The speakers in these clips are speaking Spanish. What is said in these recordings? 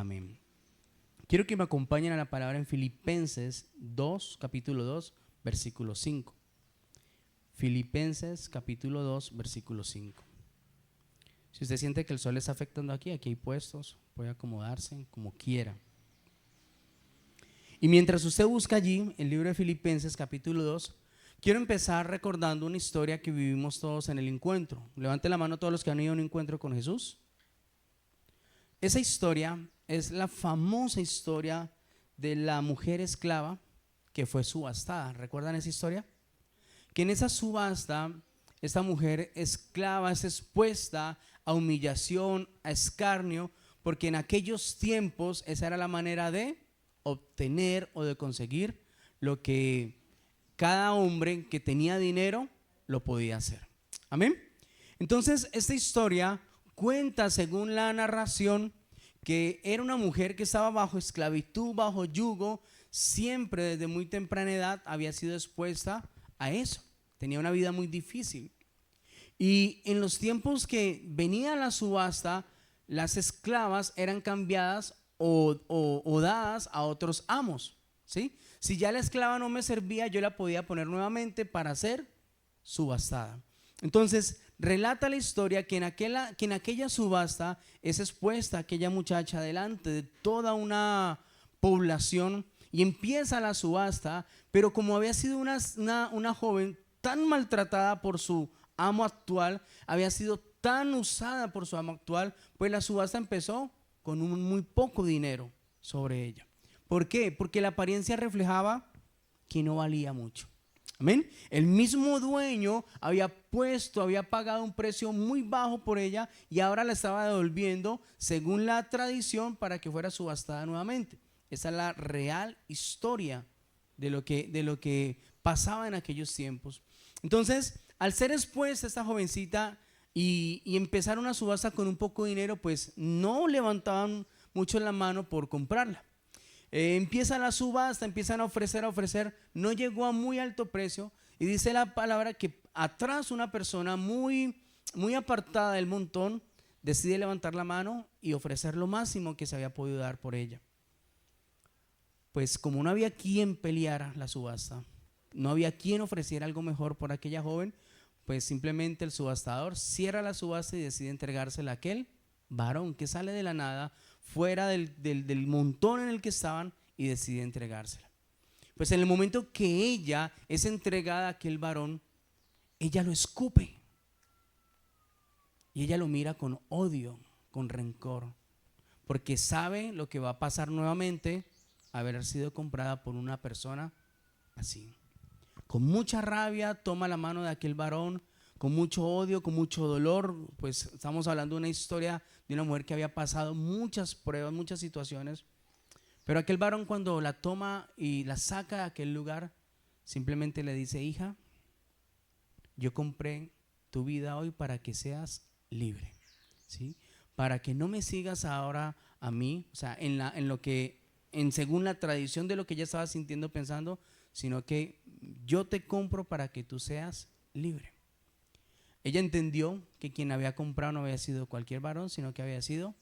Amén. Quiero que me acompañen a la palabra en Filipenses 2, capítulo 2, versículo 5. Filipenses capítulo 2, versículo 5. Si usted siente que el sol le está afectando aquí hay puestos, puede acomodarse como quiera. Y mientras usted busca allí el libro de Filipenses capítulo 2, quiero empezar recordando una historia que vivimos todos en el encuentro. Levante la mano todos los que han ido a un encuentro con Jesús. Esa historia es la famosa historia de la mujer esclava que fue subastada. ¿Recuerdan esa historia? Que en esa subasta, esta mujer esclava es expuesta a humillación, a escarnio, porque en aquellos tiempos esa era la manera de obtener o de conseguir lo que cada hombre que tenía dinero lo podía hacer. Amén. Entonces esta historia cuenta, según la narración, que era una mujer que estaba bajo esclavitud, bajo yugo, siempre desde muy temprana edad había sido expuesta a eso. Tenía una vida muy difícil. Y en los tiempos que venía la subasta, las esclavas eran cambiadas o dadas a otros amos, ¿sí? Si ya la esclava no me servía, yo la podía poner nuevamente para ser subastada. Entonces relata la historia que en aquella subasta es expuesta aquella muchacha delante de toda una población y empieza la subasta, pero como había sido una joven tan maltratada por su amo actual, había sido tan usada por su amo actual, pues la subasta empezó con un muy poco dinero sobre ella. ¿Por qué? Porque la apariencia reflejaba que no valía mucho. Amén. El mismo dueño había pagado un precio muy bajo por ella y ahora la estaba devolviendo según la tradición para que fuera subastada nuevamente. Esa es la real historia de lo que pasaba en aquellos tiempos. Entonces, al ser expuesta esta jovencita y empezar una subasta con un poco de dinero, pues no levantaban mucho la mano por comprarla. Empieza la subasta, empiezan a ofrecer, no llegó a muy alto precio y dice la palabra que atrás una persona muy apartada del montón decide levantar la mano y ofrecer lo máximo que se había podido dar por ella. Pues como no había quien peleara la subasta, no había quien ofreciera algo mejor por aquella joven, pues simplemente el subastador cierra la subasta y decide entregársela a aquel varón que sale de la nada, fuera del montón en el que estaban, y decide entregársela. Pues en el momento que ella es entregada a aquel varón, ella lo escupe y ella lo mira con odio, con rencor, porque sabe lo que va a pasar nuevamente haber sido comprada por una persona así. Con mucha rabia toma la mano de aquel varón, con mucho odio, con mucho dolor, pues estamos hablando de una historia de una mujer que había pasado muchas pruebas, muchas situaciones, pero aquel varón cuando la toma y la saca de aquel lugar, simplemente le dice: hija, yo compré tu vida hoy para que seas libre, ¿sí? Para que no me sigas ahora a mí, o sea, según la tradición de lo que ella estaba sintiendo, pensando, sino que yo te compro para que tú seas libre. Ella entendió que quien había comprado no había sido cualquier varón, sino que había sido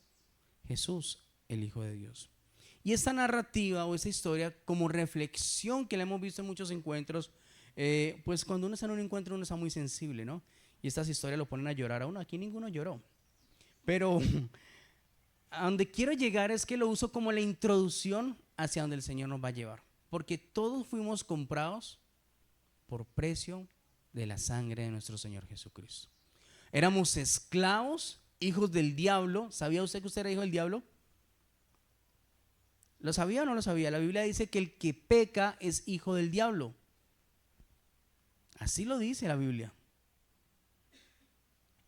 Jesús, el Hijo de Dios. Y esta narrativa o esta historia, como reflexión que la hemos visto en muchos encuentros, pues cuando uno está en un encuentro uno está muy sensible, ¿no? Y estas historias lo ponen a llorar a uno. Aquí ninguno lloró, pero a donde quiero llegar es que lo uso como la introducción hacia donde el Señor nos va a llevar, porque todos fuimos comprados por precio de la sangre de nuestro Señor Jesucristo. Éramos esclavos, hijos del diablo. ¿Sabía usted que usted era hijo del diablo? ¿Lo sabía o no lo sabía? La Biblia dice que el que peca es hijo del diablo. Así lo dice la Biblia.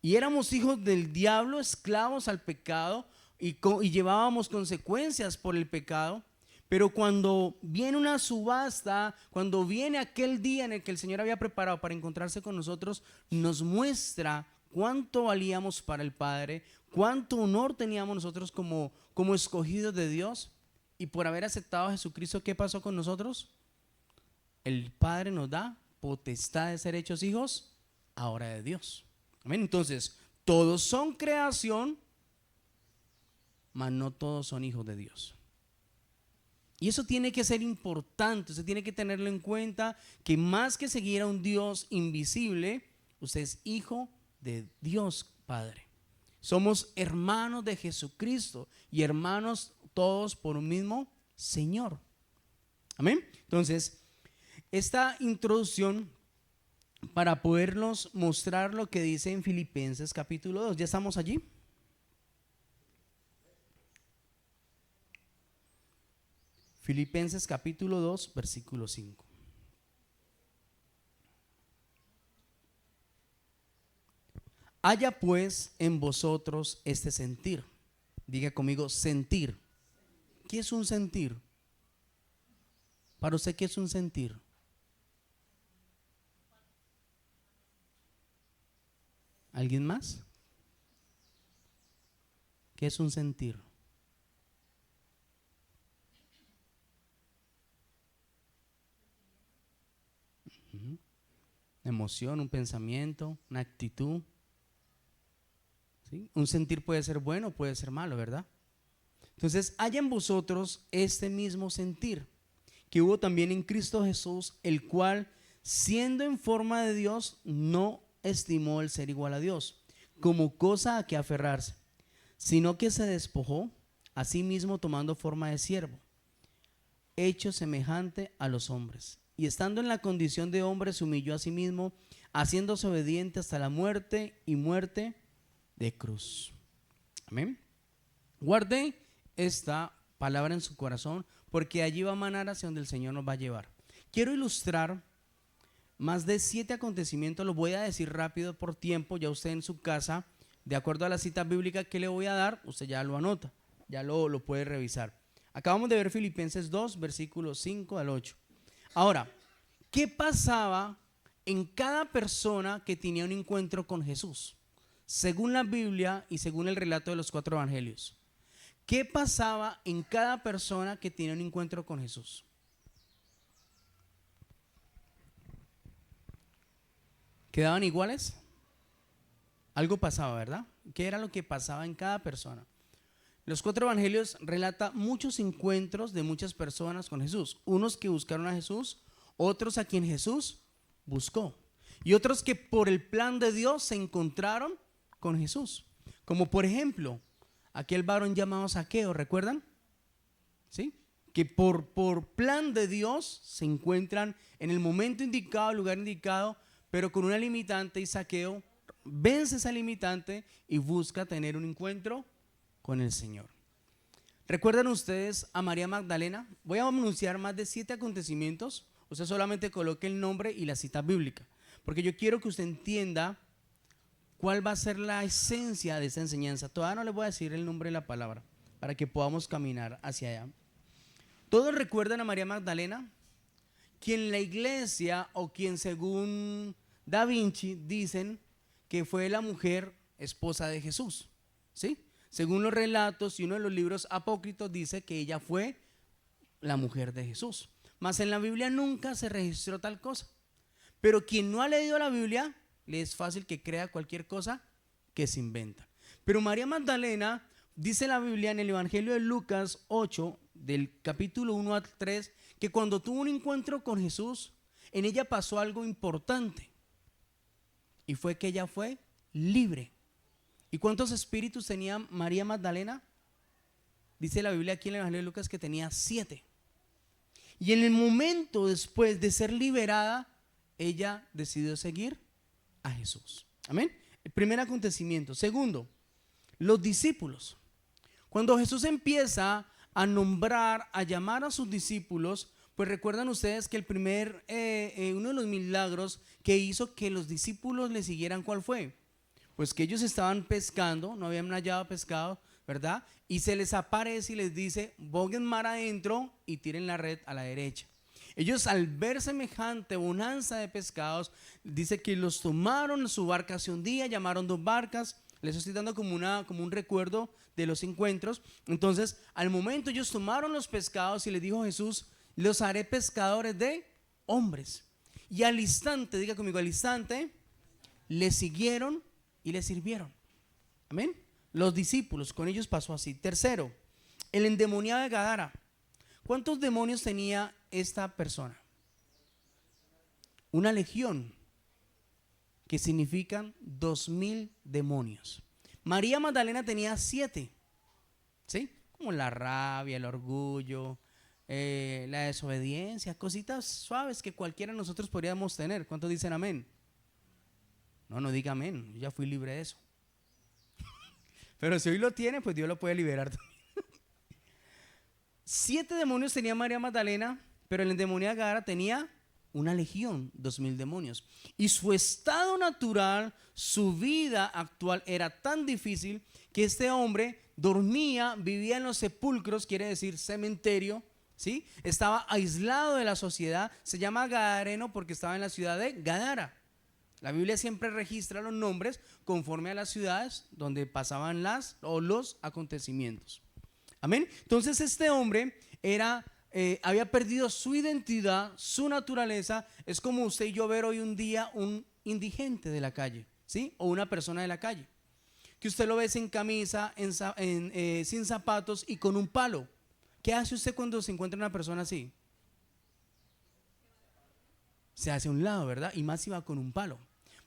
Y éramos hijos del diablo, esclavos al pecado, y llevábamos consecuencias por el pecado. Pero cuando viene una subasta, cuando viene aquel día en el que el Señor había preparado para encontrarse con nosotros, nos muestra cuánto valíamos para el Padre, cuánto honor teníamos nosotros como escogidos de Dios. Y por haber aceptado a Jesucristo, ¿qué pasó con nosotros? El Padre nos da potestad de ser hechos hijos ahora de Dios. Amén. Entonces, todos son creación mas no todos son hijos de Dios. Y eso tiene que ser importante, usted tiene que tenerlo en cuenta, que más que seguir a un Dios invisible, usted es hijo de Dios Padre. Somos hermanos de Jesucristo y hermanos todos por un mismo Señor. Amén. Entonces, esta introducción para podernos mostrar lo que dice en Filipenses capítulo 2. ¿Ya estamos allí? Filipenses capítulo 2, versículo 5. Haya pues en vosotros este sentir. Diga conmigo, sentir. ¿Qué es un sentir? Para usted, ¿qué es un sentir? ¿Alguien más? ¿Qué es un sentir? Una emoción, un pensamiento, una actitud. ¿Sí? Un sentir puede ser bueno, puede ser malo, ¿verdad? Entonces, haya en vosotros este mismo sentir que hubo también en Cristo Jesús, el cual, siendo en forma de Dios, no estimó el ser igual a Dios como cosa a que aferrarse, sino que se despojó a sí mismo, tomando forma de siervo, hecho semejante a los hombres, y estando en la condición de hombre se humilló a sí mismo, haciéndose obediente hasta la muerte y muerte de cruz. Amén. Guarde esta palabra en su corazón, porque allí va a manar hacia donde el Señor nos va a llevar. Quiero ilustrar más de 7 acontecimientos, los voy a decir rápido por tiempo. Ya usted en su casa, de acuerdo a la cita bíblica que le voy a dar, usted ya lo anota, ya lo puede revisar. Acabamos de ver Filipenses 2, versículos 5 al 8. Ahora, ¿qué pasaba en cada persona que tenía un encuentro con Jesús? Según la Biblia y según el relato de los 4 evangelios, ¿qué pasaba en cada persona que tenía un encuentro con Jesús? ¿Quedaban iguales? Algo pasaba, ¿verdad? ¿Qué era lo que pasaba en cada persona? Los 4 evangelios relatan muchos encuentros de muchas personas con Jesús. Unos que buscaron a Jesús, otros a quien Jesús buscó, y otros que por el plan de Dios se encontraron con Jesús. Como por ejemplo, aquel varón llamado Zaqueo, ¿recuerdan? ¿Sí? Que por plan de Dios se encuentran en el momento indicado, el lugar indicado, pero con una limitante, y Zaqueo vence esa limitante y busca tener un encuentro con el Señor. ¿Recuerdan ustedes a María Magdalena? Voy a anunciar más de 7 acontecimientos. Usted solamente coloque el nombre y la cita bíblica, porque yo quiero que usted entienda cuál va a ser la esencia de esta enseñanza. Todavía no le voy a decir el nombre de la palabra para que podamos caminar hacia allá. ¿Todos recuerdan a María Magdalena? Quien la iglesia, o quien según Da Vinci dicen que fue la mujer esposa de Jesús, ¿sí? Según los relatos y uno de los libros apócrifos dice que ella fue la mujer de Jesús. Mas en la Biblia nunca se registró tal cosa. Pero quien no ha leído la Biblia, le es fácil que crea cualquier cosa que se inventa. Pero María Magdalena, dice la Biblia en el Evangelio de Lucas 8, del capítulo 1 al 3, que cuando tuvo un encuentro con Jesús, en ella pasó algo importante. Y fue que ella fue libre. ¿Y cuántos espíritus tenía María Magdalena? Dice la Biblia aquí en el Evangelio de Lucas que tenía 7. Y en el momento después de ser liberada, ella decidió seguir a Jesús. Amén. El primer acontecimiento. Segundo, los discípulos. Cuando Jesús empieza a nombrar, a llamar a sus discípulos, pues recuerdan ustedes que uno de los milagros que hizo que los discípulos le siguieran, ¿cuál fue? Pues que ellos estaban pescando, no habían hallado pescado, ¿verdad? Y se les aparece y les dice: boguen mar adentro y tiren la red a la derecha. Ellos, al ver semejante bonanza de pescados, dice que los tomaron en su barca hace un día, llamaron 2 barcas. Les estoy dando como un recuerdo de los encuentros. Entonces, al momento ellos tomaron los pescados y les dijo Jesús: los haré pescadores de hombres. Y al instante, diga conmigo, al instante, les siguieron y les sirvieron. Amén. Los discípulos, con ellos pasó así. Tercero, el endemoniado de Gadara. ¿Cuántos demonios tenía esta persona? Una legión, que significan 2000 demonios. María Magdalena tenía 7, ¿sí? Como la rabia, el orgullo, la desobediencia, cositas suaves que cualquiera de nosotros podríamos tener. ¿Cuántos dicen amén? No diga amén, yo ya fui libre de eso. Pero si hoy lo tiene, pues Dios lo puede liberar también. 7 demonios tenía María Magdalena, pero el endemoniado de Gadara tenía una legión, 2000 demonios. Y su estado natural, su vida actual era tan difícil que este hombre dormía, vivía en los sepulcros, quiere decir cementerio, ¿sí? Estaba aislado de la sociedad. Se llama Gadareno porque estaba en la ciudad de Gadara. La Biblia siempre registra los nombres conforme a las ciudades donde pasaban los acontecimientos. Amén. Entonces este hombre había perdido su identidad, su naturaleza. Es como usted y yo ver hoy un día un indigente de la calle, ¿sí? O una persona de la calle, que usted lo ve sin camisa, sin zapatos y con un palo. ¿Qué hace usted cuando se encuentra una persona así? Se hace a un lado, ¿verdad? Y más si va con un palo.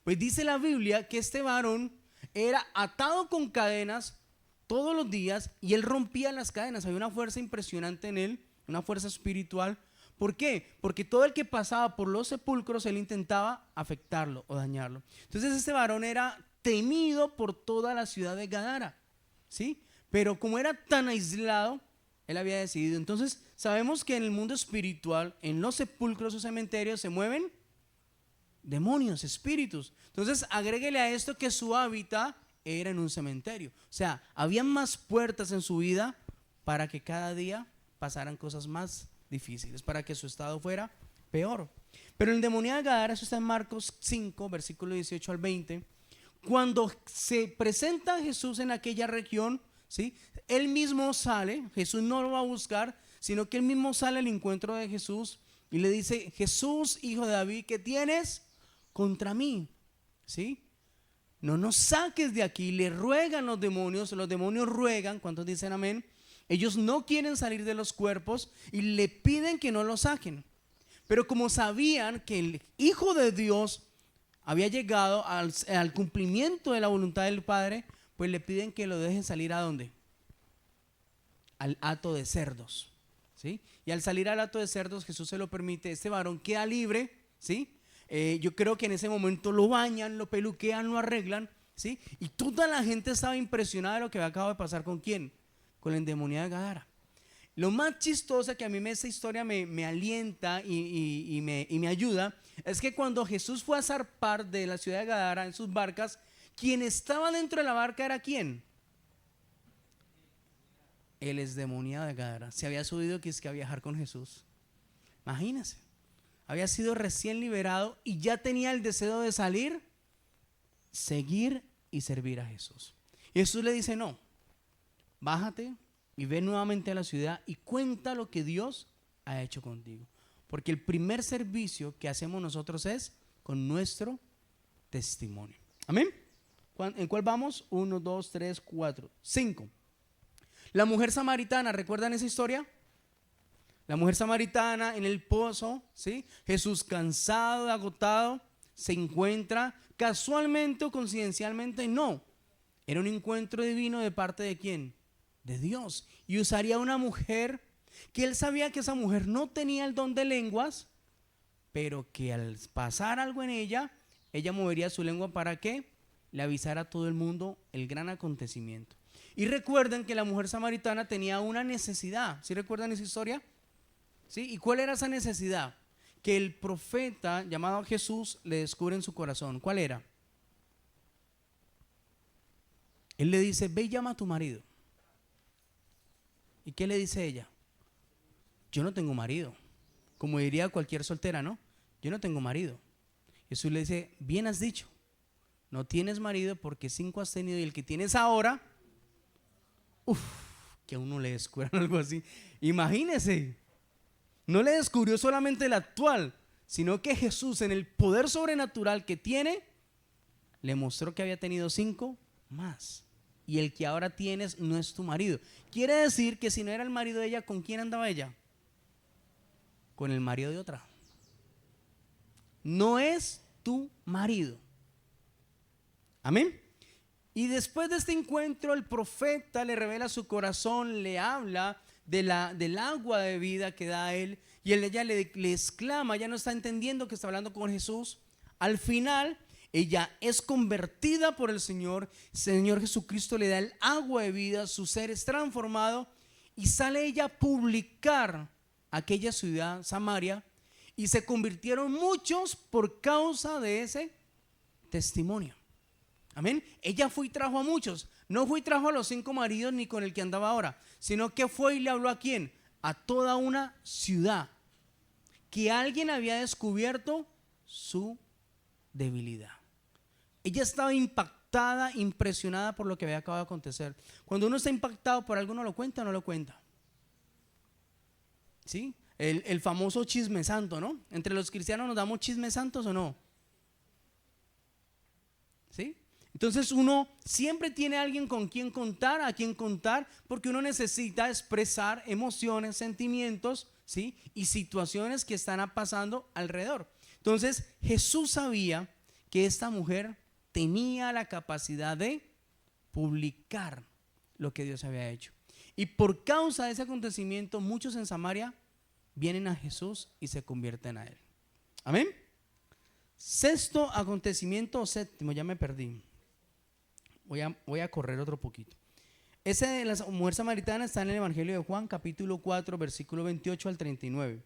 Pues dice la Biblia que este varón era atado con cadenas todos los días y él rompía las cadenas. Había una fuerza impresionante en él, una fuerza espiritual. ¿Por qué? Porque todo el que pasaba por los sepulcros él intentaba afectarlo o dañarlo. Entonces este varón era temido por toda la ciudad de Gadara, ¿sí? Pero como era tan aislado, él había decidido. Entonces sabemos que en el mundo espiritual, en los sepulcros o cementerios se mueven demonios, espíritus. Entonces agréguele a esto que su hábitat era en un cementerio. O sea, había más puertas en su vida para que cada día pasaran cosas más difíciles, para que su estado fuera peor. Pero el endemoniado de Gadara, eso está en Marcos 5, versículo 18 al 20. Cuando se presenta Jesús en aquella región, ¿sí? Él mismo sale, Jesús no lo va a buscar, sino que él mismo sale al encuentro de Jesús y le dice: Jesús, hijo de David, ¿qué tienes contra mí? ¿Sí? No nos saques de aquí. Le ruegan los demonios ruegan. ¿Cuántos dicen amén? Ellos no quieren salir de los cuerpos y le piden que no los saquen. Pero como sabían que el Hijo de Dios había llegado al cumplimiento de la voluntad del Padre, pues le piden que lo dejen salir. ¿A dónde? Al hato de cerdos, ¿sí? Y al salir al hato de cerdos, Jesús se lo permite. Este varón queda libre, ¿sí? Yo creo que en ese momento lo bañan, lo peluquean, lo arreglan, ¿sí? Y toda la gente estaba impresionada de lo que acaba de pasar. ¿Con quién? Con el endemoniado de Gadara. Lo más chistoso que a mí esta historia me alienta y me ayuda es que cuando Jesús fue a zarpar de la ciudad de Gadara en sus barcas, quien estaba dentro de la barca era ¿quién? El endemoniado de Gadara. Se había subido que es que a viajar con Jesús. Imagínense. Había sido recién liberado y ya tenía el deseo de salir, seguir y servir a Jesús. Y Jesús le dice: no, bájate y ve nuevamente a la ciudad y cuenta lo que Dios ha hecho contigo. Porque el primer servicio que hacemos nosotros es con nuestro testimonio. Amén. ¿En cuál vamos? 1, 2, 3, 4, 5. La mujer samaritana, ¿recuerdan esa historia? La mujer samaritana en el pozo, ¿sí? Jesús, cansado, agotado, se encuentra casualmente o coincidencialmente. No, era un encuentro divino. ¿De parte de quién? De Dios. Y usaría una mujer que él sabía que esa mujer no tenía el don de lenguas, pero que al pasar algo en ella movería su lengua para que le avisara a todo el mundo el gran acontecimiento. Y recuerden que la mujer samaritana tenía una necesidad. ¿Sí recuerdan esa historia? ¿Sí? ¿Y cuál era esa necesidad? Que el profeta llamado Jesús le descubre en su corazón. ¿Cuál era? Él le dice: ve y llama a tu marido. ¿Y qué le dice ella? Yo no tengo marido. Como diría cualquier soltera, ¿no? Yo no tengo marido. Jesús le dice: bien has dicho, no tienes marido porque 5 has tenido y el que tienes ahora, que a uno le descubran algo así. Imagínese. No le descubrió solamente el actual, sino que Jesús, en el poder sobrenatural que tiene, le mostró que había tenido 5 más. y el que ahora tienes no es tu marido. Quiere decir que si no era el marido de ella, ¿con quién andaba ella? Con el marido de otra. No es tu marido. Amén. Y después de este encuentro, el profeta le revela su corazón, le habla del agua de vida que da a él, y ella le exclama, ya no está entendiendo que está hablando con Jesús. Al final, ella es convertida por el Señor Jesucristo le da el agua de vida, su ser es transformado, y sale ella a publicar aquella ciudad, Samaria, y se convirtieron muchos por causa de ese testimonio. Amén. Ella fue y trajo a muchos. No fue y trajo a los 5 maridos ni con el que andaba ahora, sino que fue y le habló ¿a quién? A toda una ciudad, que alguien había descubierto su debilidad. Ella estaba impactada, impresionada por lo que había acabado de acontecer. Cuando uno está impactado por algo, ¿no lo cuenta o no lo cuenta? ¿Sí? El famoso chisme santo, ¿no? Entre los cristianos nos damos chismes santos o no. ¿Sí? Entonces uno siempre tiene a alguien con quien contar, a quien contar, porque uno necesita expresar emociones, sentimientos, ¿sí? Y situaciones que están pasando alrededor. Entonces Jesús sabía que esta mujer tenía la capacidad de publicar lo que Dios había hecho. Y por causa de ese acontecimiento, muchos en Samaria vienen a Jesús y se convierten a él. Amén. Sexto acontecimiento o séptimo, ya me perdí. Voy a correr otro poquito. Ese de la mujer samaritana está en el Evangelio de Juan, capítulo 4, versículo 28 al 39.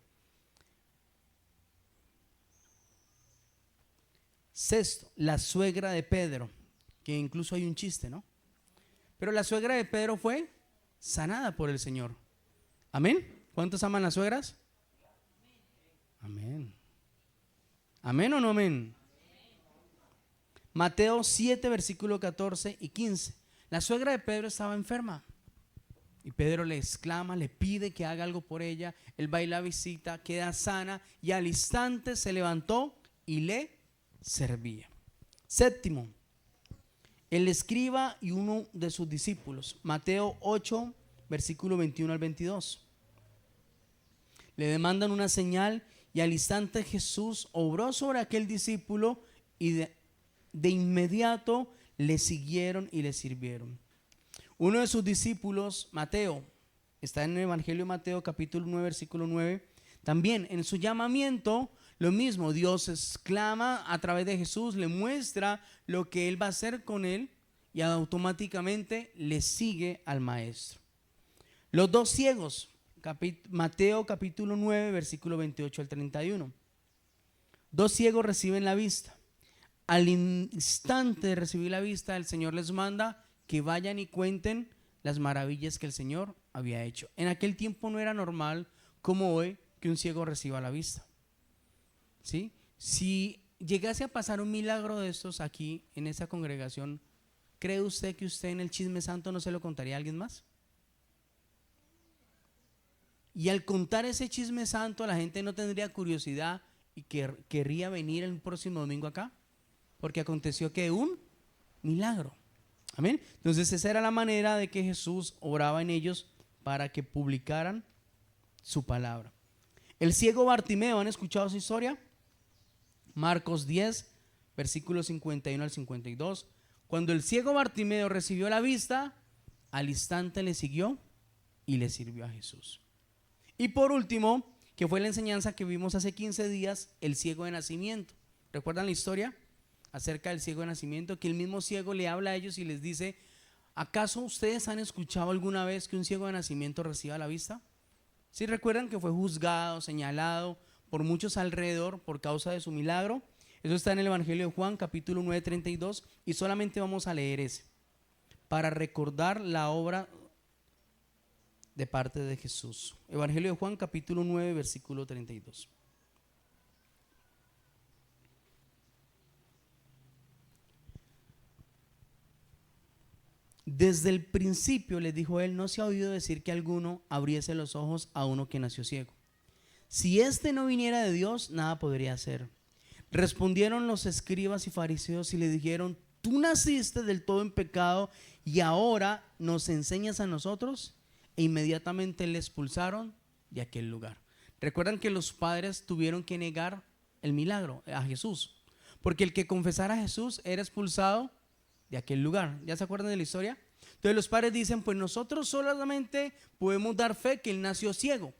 Sexto, la suegra de Pedro, que incluso hay un chiste, ¿no? Pero la suegra de Pedro fue sanada por el Señor. Amén. ¿Cuántos aman las suegras? Amén. ¿Amén o no amén? Mateo 7, versículo 14 y 15. La suegra de Pedro estaba enferma y Pedro le exclama, le pide que haga algo por ella. Él va y la visita, queda sana y al instante se levantó y le servía. Séptimo, el escriba y uno de sus discípulos. Mateo 8, versículo 21 al 22. Le demandan una señal y al instante Jesús obró sobre aquel discípulo y de inmediato le siguieron y le sirvieron. Uno de sus discípulos, Mateo, está en el Evangelio de Mateo capítulo 9 versículo 9. También en su llamamiento lo mismo, Dios exclama a través de Jesús, le muestra lo que él va a hacer con él y automáticamente le sigue al maestro. Los dos ciegos, Mateo capítulo 9 versículo 28 al 31. Dos ciegos reciben la vista. Al instante de recibir la vista, el Señor les manda que vayan y cuenten las maravillas que el Señor había hecho. En aquel tiempo no era normal como hoy que un ciego reciba la vista. ¿Sí? Si llegase a pasar un milagro de estos aquí en esa congregación, ¿cree usted que usted en el chisme santo no se lo contaría a alguien más? Y al contar ese chisme santo, la gente no tendría curiosidad y querría venir el próximo domingo acá, porque aconteció que un milagro. Amén. Entonces esa era la manera de que Jesús oraba en ellos para que publicaran su palabra. El ciego Bartimeo, ¿han escuchado su historia? Marcos 10, versículos 51 al 52. Cuando el ciego Bartimeo recibió la vista, al instante le siguió y le sirvió a Jesús. Y por último, que fue la enseñanza que vimos hace 15 días, el ciego de nacimiento. ¿Recuerdan la historia acerca del ciego de nacimiento? Que el mismo ciego le habla a ellos y les dice, ¿acaso ustedes han escuchado alguna vez que un ciego de nacimiento reciba la vista? ¿Sí recuerdan que fue juzgado, señalado por muchos alrededor por causa de su milagro? Eso está en el Evangelio de Juan, capítulo 9, 32, y solamente vamos a leer ese para recordar la obra de parte de Jesús. Evangelio de Juan, capítulo 9, versículo 32. Desde el principio, les dijo él, no se ha oído decir que alguno abriese los ojos a uno que nació ciego. Si éste no viniera de Dios, nada podría hacer. Respondieron los escribas y fariseos y le dijeron, tú naciste del todo en pecado y ahora nos enseñas a nosotros. E inmediatamente le expulsaron de aquel lugar. Recuerdan que los padres tuvieron que negar el milagro a Jesús, porque el que confesara a Jesús era expulsado de aquel lugar. ¿Ya se acuerdan de la historia? Entonces los padres dicen, pues nosotros solamente podemos dar fe que él nació ciego,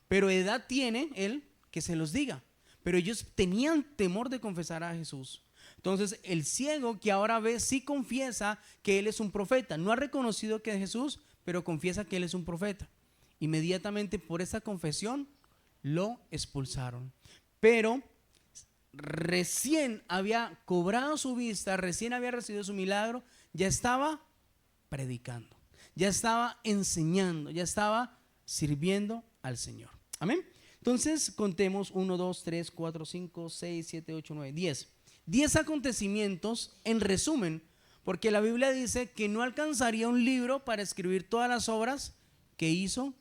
pero edad tiene él que se los diga. Pero ellos tenían temor de confesar a Jesús. Entonces el ciego que ahora ve sí confiesa que él es un profeta. No ha reconocido que es Jesús, pero confiesa que él es un profeta. Inmediatamente por esa confesión lo expulsaron. Pero recién había cobrado su vista, recién había recibido su milagro, ya estaba predicando, ya estaba enseñando, ya estaba sirviendo al Señor. Amén. Entonces contemos 1, 2, 3, 4, 5, 6, 7, 8, 9, 10. 10 acontecimientos en resumen, porque la Biblia dice que no alcanzaría un libro para escribir todas las obras que hizo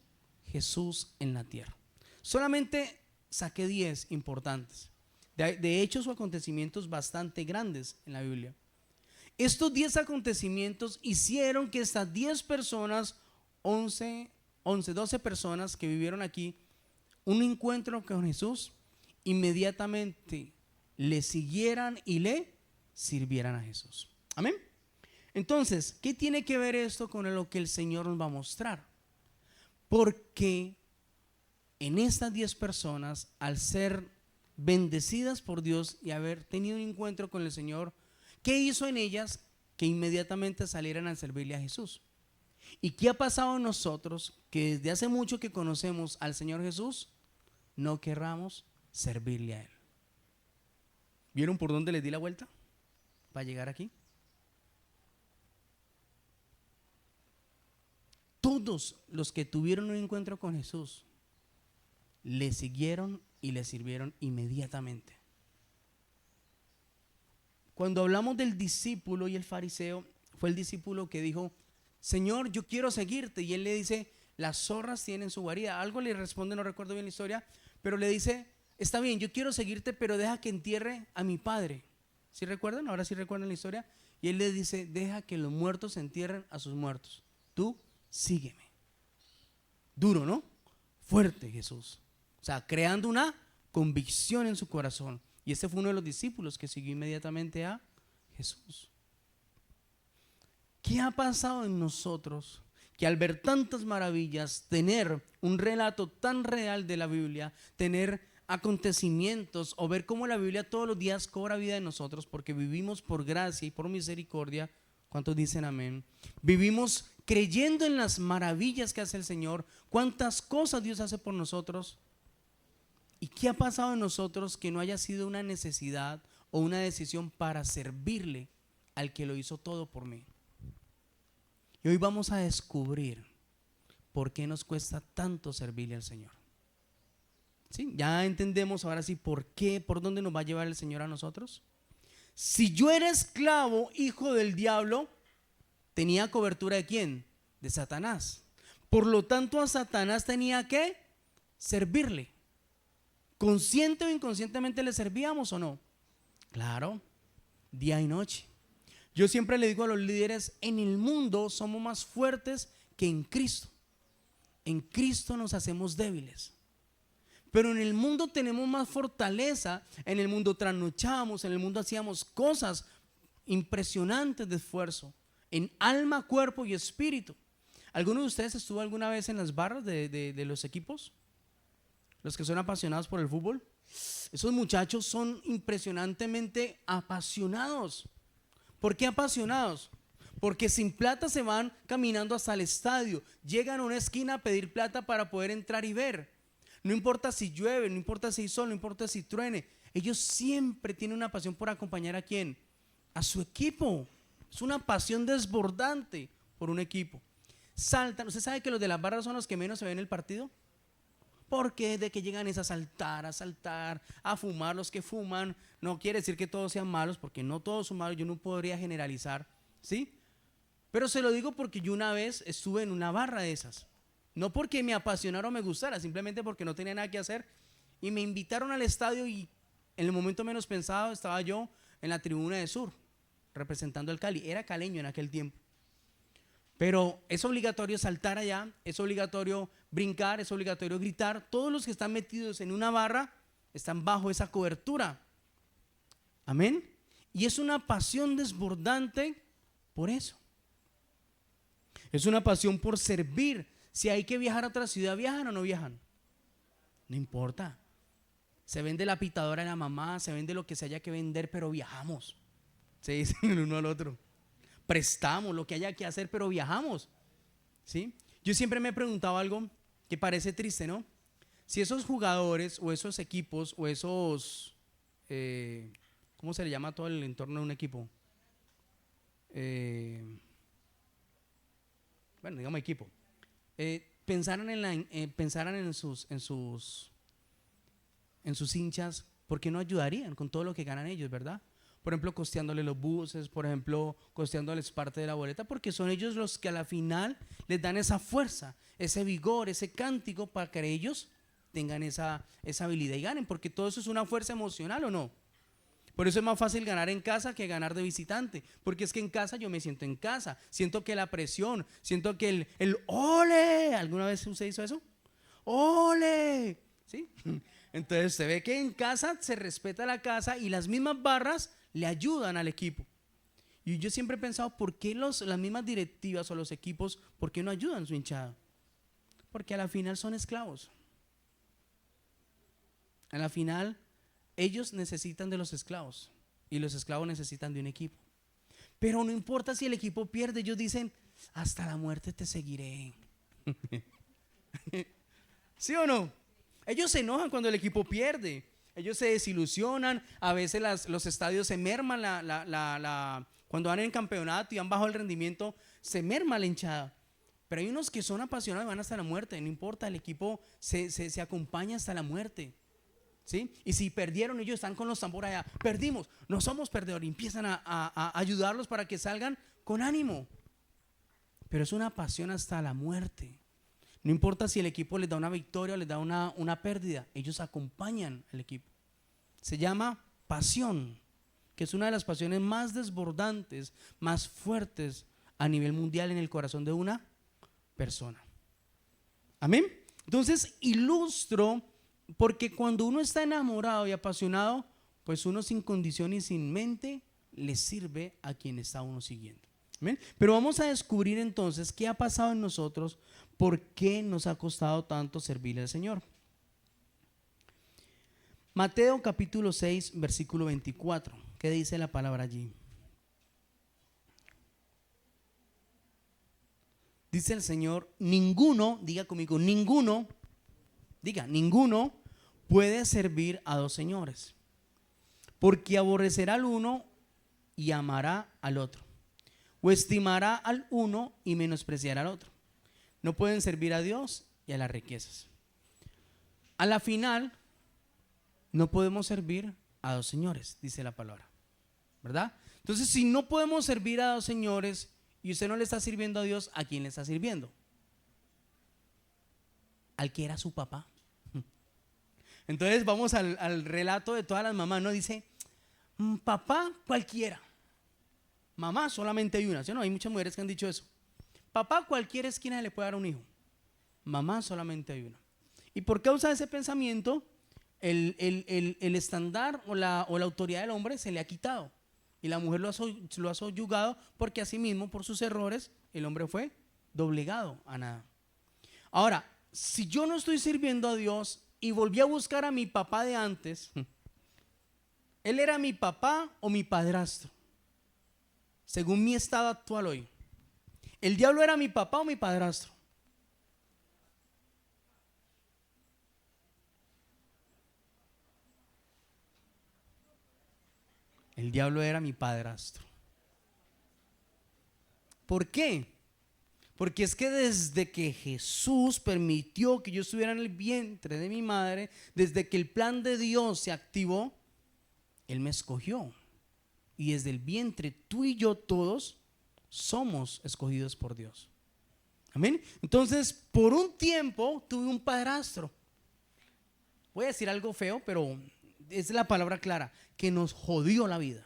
Jesús en la tierra. Solamente saqué 10 importantes, de hechos o acontecimientos bastante grandes en la Biblia. Estos 10 acontecimientos hicieron que estas 10 personas, 12 personas que vivieron aquí, un encuentro con Jesús, inmediatamente le siguieran y le sirvieran a Jesús. Amén. Entonces, ¿qué tiene que ver esto con lo que el Señor nos va a mostrar? Porque en estas 10 personas, al ser bendecidas por Dios y haber tenido un encuentro con el Señor, ¿qué hizo en ellas? Que inmediatamente salieran a servirle a Jesús. ¿Y qué ha pasado en nosotros que desde hace mucho que conocemos al Señor Jesús, no querramos servirle a Él? ¿Vieron por dónde les di la vuelta para llegar aquí? Todos los que tuvieron un encuentro con Jesús le siguieron y le sirvieron inmediatamente. Cuando hablamos del discípulo y el fariseo, fue el discípulo que dijo: Señor, yo quiero seguirte. Y él le dice: las zorras tienen su guarida. Algo le responde, no recuerdo bien la historia, pero le dice: está bien, yo quiero seguirte, pero deja que entierre a mi padre. ¿Sí recuerdan? Ahora sí recuerdan la historia. Y él le dice: deja que los muertos entierren a sus muertos. Tú sígueme. Duro, ¿no? Fuerte Jesús. O sea, creando una convicción en su corazón. Y este fue uno de los discípulos que siguió inmediatamente a Jesús. ¿Qué ha pasado en nosotros? Que al ver tantas maravillas, tener un relato tan real de la Biblia, tener acontecimientos o ver cómo la Biblia todos los días cobra vida en nosotros, porque vivimos por gracia y por misericordia. ¿Cuántos dicen amén? Vivimos creyendo en las maravillas que hace el Señor, cuántas cosas Dios hace por nosotros. ¿Y qué ha pasado en nosotros que no haya sido una necesidad o una decisión para servirle al que lo hizo todo por mí? Y hoy vamos a descubrir por qué nos cuesta tanto servirle al Señor. ¿Sí? Ya entendemos ahora sí por qué, por dónde nos va a llevar el Señor a nosotros. Si yo era esclavo, hijo del diablo, tenía cobertura ¿de quién? De Satanás. Por lo tanto, a Satanás tenía que servirle. ¿Consciente o inconscientemente le servíamos o no? Claro, día y noche. Yo siempre le digo a los líderes: en el mundo somos más fuertes que en Cristo. En Cristo nos hacemos débiles. Pero en el mundo tenemos más fortaleza. En el mundo trasnochamos, en el mundo hacíamos cosas impresionantes de esfuerzo, en alma, cuerpo y espíritu. ¿Alguno de ustedes estuvo alguna vez en las barras de los equipos? Los que son apasionados por el fútbol. Esos muchachos son impresionantemente apasionados. ¿Por qué apasionados? Porque sin plata se van caminando hasta el estadio, llegan a una esquina a pedir plata para poder entrar y ver. No importa si llueve, no importa si hay sol, no importa si truene, ellos siempre tienen una pasión por acompañar ¿a quién? A su equipo. Es una pasión desbordante por un equipo. Saltan. ¿Usted sabe que los de las barras son los que menos se ven en el partido? Porque de que llegan es a saltar, a fumar. Los que fuman, no quiere decir que todos sean malos, porque no todos son malos, yo no podría generalizar, ¿sí? Pero se lo digo porque yo una vez estuve en una barra de esas. No porque me apasionara o me gustara, simplemente porque no tenía nada que hacer. Y me invitaron al estadio y en el momento menos pensado estaba yo en la tribuna de sur, representando al Cali. Era caleño en aquel tiempo. Pero es obligatorio saltar allá, es obligatorio brincar, es obligatorio gritar. Todos los que están metidos en una barra están bajo esa cobertura. Amén. Y es una pasión desbordante por eso. Es una pasión por servir. Si hay que viajar a otra ciudad, ¿viajan o no viajan? No importa. Se vende la pitadora de la mamá, se vende lo que se haya que vender, pero viajamos. Se dicen el uno al otro. Prestamos lo que haya que hacer, pero viajamos. ¿Sí? Yo siempre me he preguntado algo que parece triste, ¿no? Si esos jugadores o esos equipos o esos, ¿cómo se le llama todo el entorno de un equipo? Bueno, digamos equipo. Pensaran en sus hinchas, ¿por qué no ayudarían con todo lo que ganan ellos, verdad? Por ejemplo, costeándole los buses, por ejemplo, costeándoles parte de la boleta, porque son ellos los que a la final les dan esa fuerza, ese vigor, ese cántico para que ellos tengan esa habilidad y ganen, porque todo eso es una fuerza emocional, ¿o no? Por eso es más fácil ganar en casa que ganar de visitante, porque es que en casa yo me siento en casa, siento que la presión, siento que el ¡ole! ¿Alguna vez usted hizo eso? ¡Ole! ¿Sí? Entonces se ve que en casa se respeta la casa y las mismas barras le ayudan al equipo. Y yo siempre he pensado, ¿por qué las mismas directivas o los equipos, por qué no ayudan a su hinchada? Porque a la final son esclavos. A la final ellos necesitan de los esclavos y los esclavos necesitan de un equipo. Pero no importa si el equipo pierde, ellos dicen, hasta la muerte te seguiré. ¿Sí o no? Ellos se enojan cuando el equipo pierde. Ellos se desilusionan. A veces los estadios se merman. Cuando van en campeonato y han bajado el rendimiento, se merma la hinchada. Pero hay unos que son apasionados y van hasta la muerte. No importa, el equipo se acompaña hasta la muerte. ¿Sí? Y si perdieron, ellos están con los tambores allá. Perdimos, no somos perdedores. Empiezan a ayudarlos para que salgan con ánimo. Pero es una pasión hasta la muerte. No importa si el equipo les da una victoria o les da una pérdida, ellos acompañan al equipo. Se llama pasión, que es una de las pasiones más desbordantes, más fuertes a nivel mundial en el corazón de una persona. Amén. Entonces ilustro, porque cuando uno está enamorado y apasionado, pues uno sin condición y sin mente le sirve a quien está uno siguiendo. ¿Amén? Pero vamos a descubrir entonces qué ha pasado en nosotros, por qué nos ha costado tanto servirle al Señor. Mateo capítulo 6, versículo 24. ¿Qué dice la palabra allí? Dice el Señor, ninguno, diga conmigo, ninguno puede servir a dos señores, porque aborrecerá al uno y amará al otro, o estimará al uno y menospreciará al otro. No pueden servir a Dios y a las riquezas. A la final, no podemos servir a dos señores, dice la palabra, ¿verdad? Entonces, si no podemos servir a dos señores y usted no le está sirviendo a Dios, ¿a quién le está sirviendo? Al que era su papá. Entonces vamos al relato de todas las mamás, ¿no? Dice, papá cualquiera, mamá solamente hay una, ¿sí o no? Hay muchas mujeres que han dicho eso. Papá cualquier esquina le puede dar un hijo, mamá solamente hay una. Y por causa de ese pensamiento, el estándar o la autoridad del hombre se le ha quitado. Y la mujer lo ha subyugado, porque asimismo por sus errores el hombre fue doblegado a nada. Ahora, si yo no estoy sirviendo a Dios y volví a buscar a mi papá de antes, ¿él era mi papá o mi padrastro? Según mi estado actual hoy, ¿el diablo era mi papá o mi padrastro? El diablo era mi padrastro. ¿Por qué? Porque es que desde que Jesús permitió que yo estuviera en el vientre de mi madre, desde que el plan de Dios se activó, Él me escogió. Y desde el vientre, tú y yo todos somos escogidos por Dios. Amén. Entonces, por un tiempo tuve un padrastro. Voy a decir algo feo, pero es la palabra clara, que nos jodió la vida.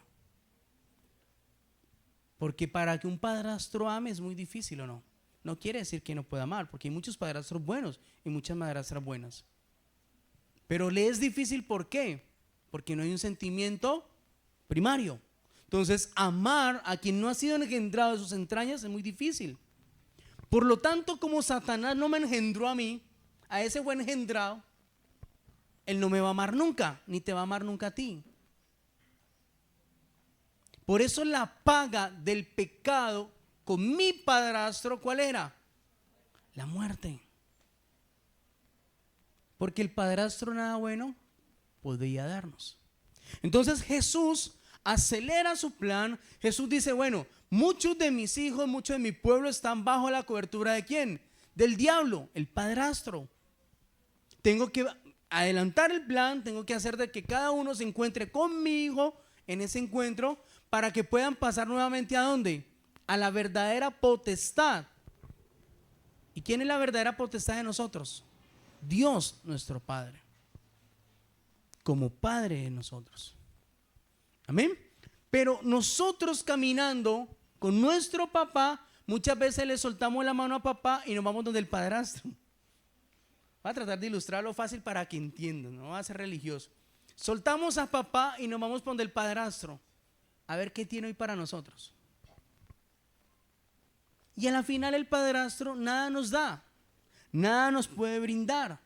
Porque para que un padrastro ame es muy difícil, ¿o no? No quiere decir que no pueda amar, porque hay muchos padrastros buenos y muchas madrastras buenas. Pero le es difícil, ¿por qué? Porque no hay un sentimiento primario. Entonces, amar a quien no ha sido engendrado de sus entrañas es muy difícil. Por lo tanto, como Satanás no me engendró a mí, a ese buen engendrado, él no me va a amar nunca, ni te va a amar nunca a ti. Por eso la paga del pecado con mi padrastro, ¿cuál era? La muerte. Porque el padrastro nada bueno podía darnos. Entonces Jesús acelera su plan. Jesús dice, bueno, muchos de mis hijos, muchos de mi pueblo están bajo la cobertura ¿de quién? Del diablo, el padrastro. Tengo que adelantar el plan, tengo que hacer de que cada uno se encuentre conmigo en ese encuentro para que puedan pasar nuevamente ¿a dónde? A la verdadera potestad. ¿Y quién es la verdadera potestad de nosotros? Dios nuestro Padre, como Padre de nosotros. Amén. Pero nosotros caminando con nuestro papá, muchas veces le soltamos la mano a papá y nos vamos donde el padrastro. Voy a tratar de ilustrarlo fácil para que entiendan, no va a ser religioso. Soltamos a papá y nos vamos donde el padrastro a ver qué tiene hoy para nosotros. Y a la final el padrastro nada nos da, nada nos puede brindar.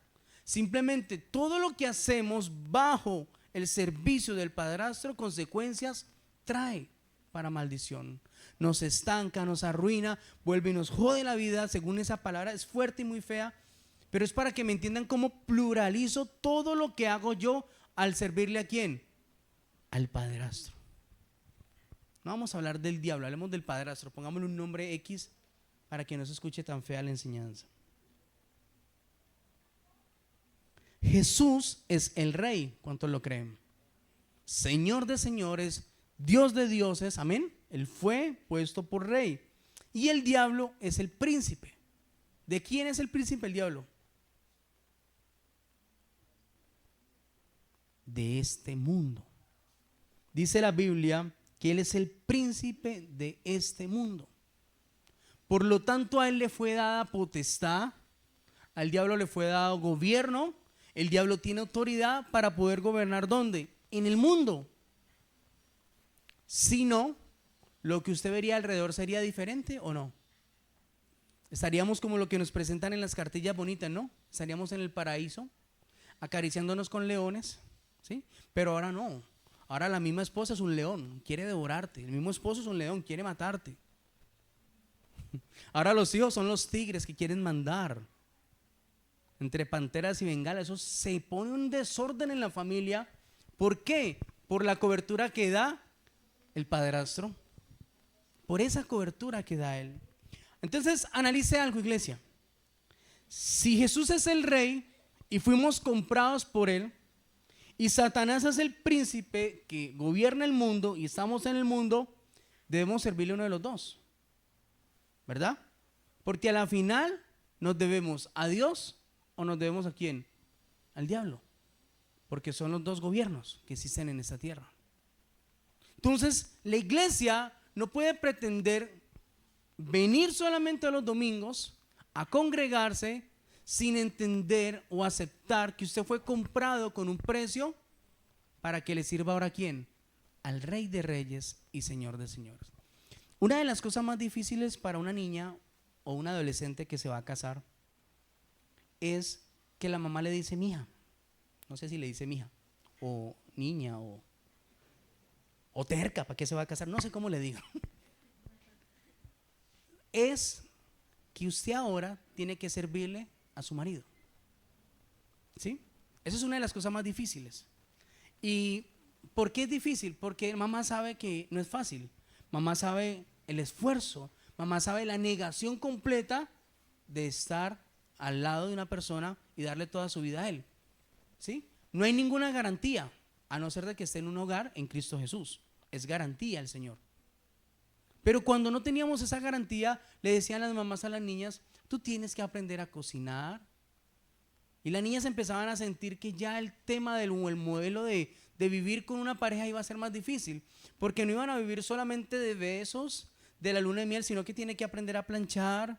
Simplemente todo lo que hacemos bajo el servicio del padrastro, consecuencias trae para maldición. Nos estanca, nos arruina, vuelve y nos jode la vida. Según esa palabra es fuerte y muy fea, pero es para que me entiendan cómo pluralizo todo lo que hago yo al servirle ¿a quién? Al padrastro. No vamos a hablar del diablo, hablemos del padrastro. Pongámosle un nombre X para que no se escuche tan fea la enseñanza. Jesús es el rey, ¿cuántos lo creen? Señor de señores, Dios de dioses, amén. Él fue puesto por rey. Y el diablo es el príncipe. ¿De quién es el príncipe el diablo? De este mundo. Dice la Biblia que él es el príncipe de este mundo. Por lo tanto, a él le fue dada potestad, al diablo le fue dado gobierno. El diablo tiene autoridad para poder gobernar ¿dónde? En el mundo. Si no, lo que usted vería alrededor sería diferente ¿o no? Estaríamos como lo que nos presentan en las cartillas bonitas, ¿no? Estaríamos en el paraíso, acariciándonos con leones, ¿sí? Pero ahora no. Ahora la misma esposa es un león, quiere devorarte. El mismo esposo es un león, quiere matarte. Ahora los hijos son los tigres que quieren mandar. Entre panteras y bengalas, eso se pone un desorden en la familia. ¿Por qué? Por la cobertura que da el padrastro. Por esa cobertura que da él. Entonces, analice algo, iglesia. Si Jesús es el rey y fuimos comprados por él, y Satanás es el príncipe que gobierna el mundo y estamos en el mundo, debemos servirle a uno de los dos, ¿verdad? Porque a la final nos debemos a Dios o nos debemos ¿a quién? Al diablo, porque son los dos gobiernos que existen en esta tierra. Entonces, la iglesia no puede pretender venir solamente a los domingos a congregarse sin entender o aceptar que usted fue comprado con un precio para que le sirva ahora ¿a quién? Al Rey de Reyes y Señor de Señores. Una de las cosas más difíciles para una niña o un adolescente que se va a casar es que la mamá le dice mija, no sé si le dice mija o niña o terca, ¿para qué se va a casar? No sé cómo le digo. Es que usted ahora tiene que servirle a su marido, ¿sí? Esa es una de las cosas más difíciles. ¿Y por qué es difícil? Porque mamá sabe que no es fácil. Mamá sabe el esfuerzo, mamá sabe la negación completa de estar al lado de una persona y darle toda su vida a él, ¿sí? No hay ninguna garantía, a no ser de que esté en un hogar en Cristo Jesús. Es garantía el Señor. Pero cuando no teníamos esa garantía, le decían las mamás a las niñas, tú tienes que aprender a cocinar. Y las niñas empezaban a sentir que ya el tema el modelo de vivir con una pareja iba a ser más difícil, porque no iban a vivir solamente de besos, de la luna de miel, sino que tiene que aprender a planchar,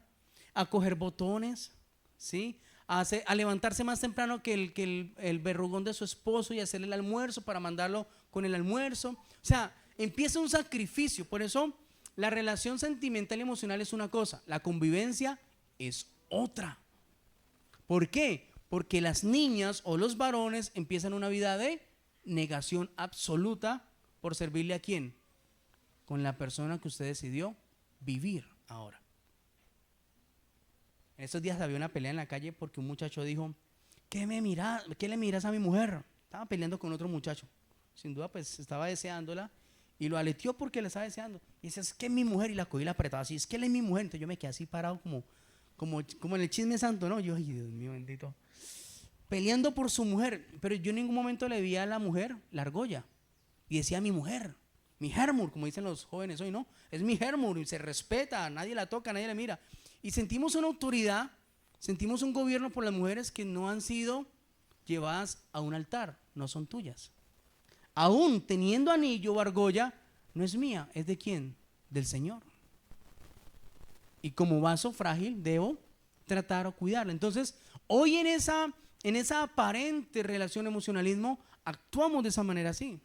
a coger botones, ¿sí? A levantarse más temprano que el verrugón de su esposo y hacerle el almuerzo para mandarlo con el almuerzo. O sea, empieza un sacrificio. Por eso la relación sentimental y emocional es una cosa, la convivencia es otra. ¿Por qué? Porque las niñas o los varones empiezan una vida de negación absoluta por servirle a quién, con la persona que usted decidió vivir ahora. En estos días había una pelea en la calle porque un muchacho dijo: ¿qué le miras a mi mujer? Estaba peleando con otro muchacho, sin duda pues estaba deseándola y lo aleteó porque la estaba deseando. Y dice: es que es mi mujer, y la cogí y la apretaba así: es que él es mi mujer. Entonces yo me quedé así parado como en el chisme santo, ¿no? Yo, ay, Dios mío bendito, peleando por su mujer. Pero yo en ningún momento le vi a la mujer la argolla y decía: mi mujer, mi Hermur, como dicen los jóvenes hoy, ¿no? Es mi Hermur y se respeta, nadie la toca, nadie la mira. Y sentimos una autoridad, sentimos un gobierno por las mujeres que no han sido llevadas a un altar, no son tuyas. Aún teniendo anillo o argolla, no es mía, es de quién, del Señor. Y como vaso frágil debo tratar o cuidarla. Entonces, hoy en esa aparente relación emocionalismo, actuamos de esa manera así.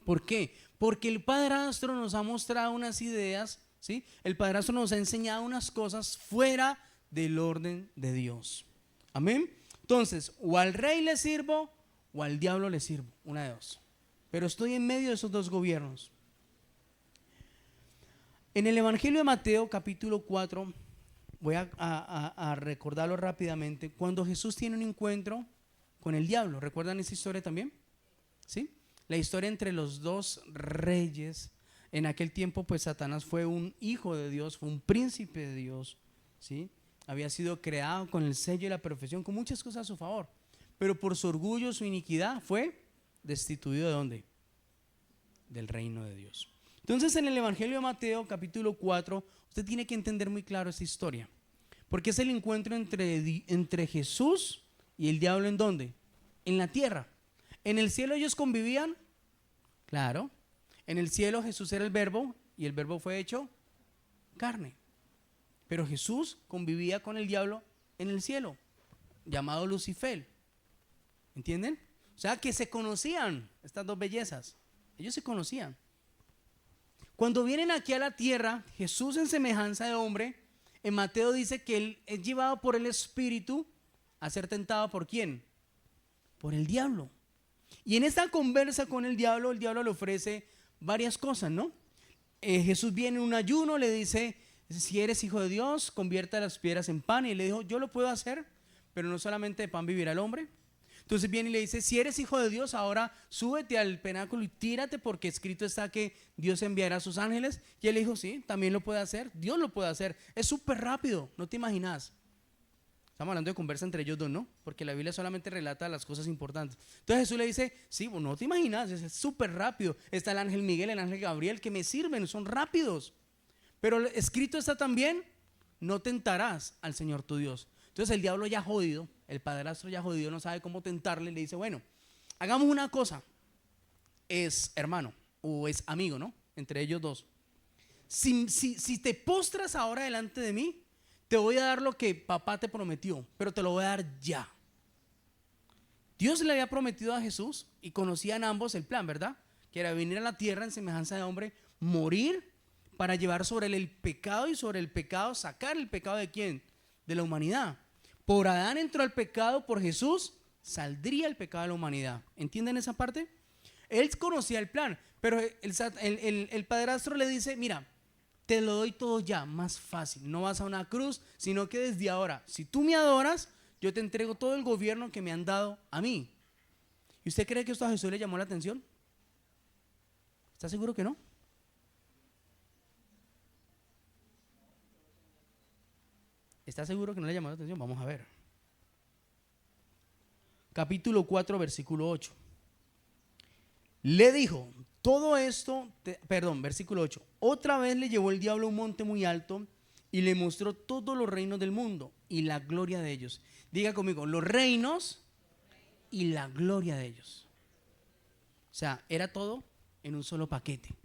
¿Por qué? Porque el padrastro nos ha mostrado unas ideas, ¿sí? El padrastro nos ha enseñado unas cosas fuera del orden de Dios. Amén. Entonces, o al rey le sirvo o al diablo le sirvo, una de dos. Pero estoy en medio de esos dos gobiernos. En el Evangelio de Mateo, capítulo 4, voy a recordarlo rápidamente. Cuando Jesús tiene un encuentro con el diablo, ¿recuerdan esa historia también? ¿Sí? La historia entre los dos reyes. En aquel tiempo pues Satanás fue un hijo de Dios, fue un príncipe de Dios, ¿sí? Había sido creado con el sello y la perfección, con muchas cosas a su favor, pero por su orgullo, su iniquidad, fue destituido ¿de dónde? Del reino de Dios. Entonces en el Evangelio de Mateo capítulo 4 usted tiene que entender muy claro esta historia, porque es el encuentro entre Jesús y el diablo. ¿En dónde? En la tierra. ¿En el cielo ellos convivían? Claro. En el cielo Jesús era el verbo y el verbo fue hecho carne. Pero Jesús convivía con el diablo en el cielo, llamado Lucifer. ¿Entienden? O sea que se conocían estas dos bellezas. Ellos se conocían. Cuando vienen aquí a la tierra, Jesús en semejanza de hombre, en Mateo dice que él es llevado por el Espíritu a ser tentado ¿por quién? Por el diablo. Y en esta conversa con el diablo le ofrece varias cosas, ¿no? Jesús viene en un ayuno, le dice: si eres hijo de Dios, convierta las piedras en pan. Y le dijo: yo lo puedo hacer, pero no solamente de pan vivirá el hombre. Entonces viene y le dice: si eres hijo de Dios, ahora súbete al penáculo y tírate, porque escrito está que Dios enviará a sus ángeles. Y él le dijo: sí, también lo puede hacer, Dios lo puede hacer. Es súper rápido, no te imaginas. Estamos hablando de conversa entre ellos dos, ¿no? Porque la Biblia solamente relata las cosas importantes. Entonces Jesús le dice: sí, bueno, no te imaginas, es súper rápido. Está el ángel Miguel, el ángel Gabriel, que me sirven, son rápidos. Pero escrito está también: no tentarás al Señor tu Dios. Entonces el diablo ya jodido, el padrastro ya jodido, no sabe cómo tentarle. Le dice: bueno, hagamos una cosa. Es hermano o es amigo, ¿no? Entre ellos dos. Si te postras ahora delante de mí, te voy a dar lo que papá te prometió, pero te lo voy a dar ya. Dios le había prometido a Jesús y conocían ambos el plan, ¿verdad? Que era venir a la tierra en semejanza de hombre, morir para llevar sobre él el pecado y sobre el pecado sacar el pecado ¿de quién? De la humanidad. Por Adán entró el pecado, por Jesús saldría el pecado de la humanidad. ¿Entienden esa parte? Él conocía el plan, pero el padrastro le dice: mira, te lo doy todo ya, más fácil. No vas a una cruz, sino que desde ahora, si tú me adoras, yo te entrego todo el gobierno que me han dado a mí. ¿Y usted cree que esto a Jesús le llamó la atención? ¿Está seguro que no? ¿Está seguro que no le llamó la atención? Vamos a ver. Capítulo 4, versículo 8. Le dijo: todo esto, versículo 8. Otra vez le llevó el diablo a un monte muy alto y le mostró todos los reinos del mundo y la gloria de ellos. Diga conmigo: los reinos y la gloria de ellos. O sea, era todo en un solo paquete.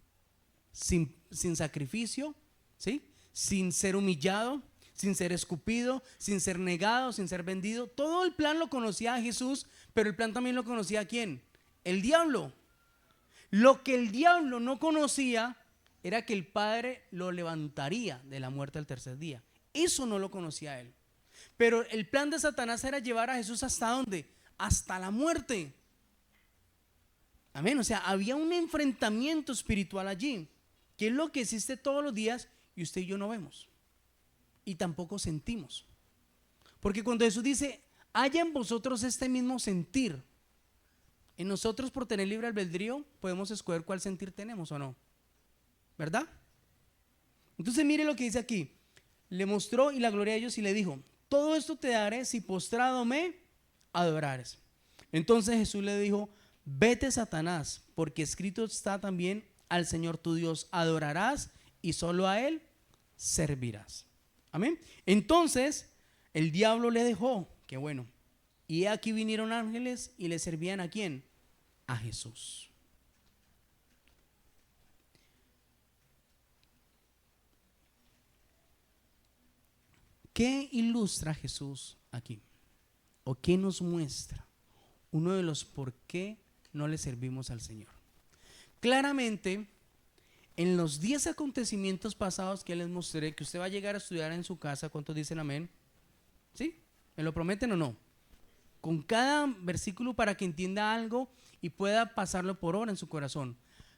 sin sacrificio, ¿sí? Sin ser humillado, sin ser escupido, sin ser negado, sin ser vendido. Todo el plan lo conocía a Jesús, pero el plan también lo conocía ¿a quién? El diablo. Lo que el diablo no conocía era que el Padre lo levantaría de la muerte al tercer día. Eso no lo conocía él. Pero el plan de Satanás era llevar a Jesús ¿hasta dónde? Hasta la muerte. Amén. O sea, había un enfrentamiento espiritual allí, que es lo que existe todos los días y usted y yo no vemos. Y tampoco sentimos. Porque cuando Jesús dice, haya en vosotros este mismo sentir, en nosotros por tener libre albedrío podemos escoger cuál sentir tenemos o no, ¿verdad? Entonces mire lo que dice aquí. Le mostró y la gloria de ellos y le dijo, todo esto te daré si postrado me adorares. Entonces Jesús le dijo, vete Satanás, porque escrito está también, al Señor tu Dios adorarás y solo a Él servirás. Amén. Entonces el diablo le dejó, que bueno, y aquí vinieron ángeles y le servían ¿a quién? A Jesús. ¿Qué ilustra Jesús aquí? ¿O qué nos muestra? Uno de los por qué no le servimos al Señor. Claramente, en los 10 acontecimientos pasados que les mostré, que usted va a llegar a estudiar en su casa, ¿cuántos dicen amén? ¿Sí? ¿Me lo prometen o no? Con cada versículo para que entienda algo y pueda pasarlo por obra en su corazón.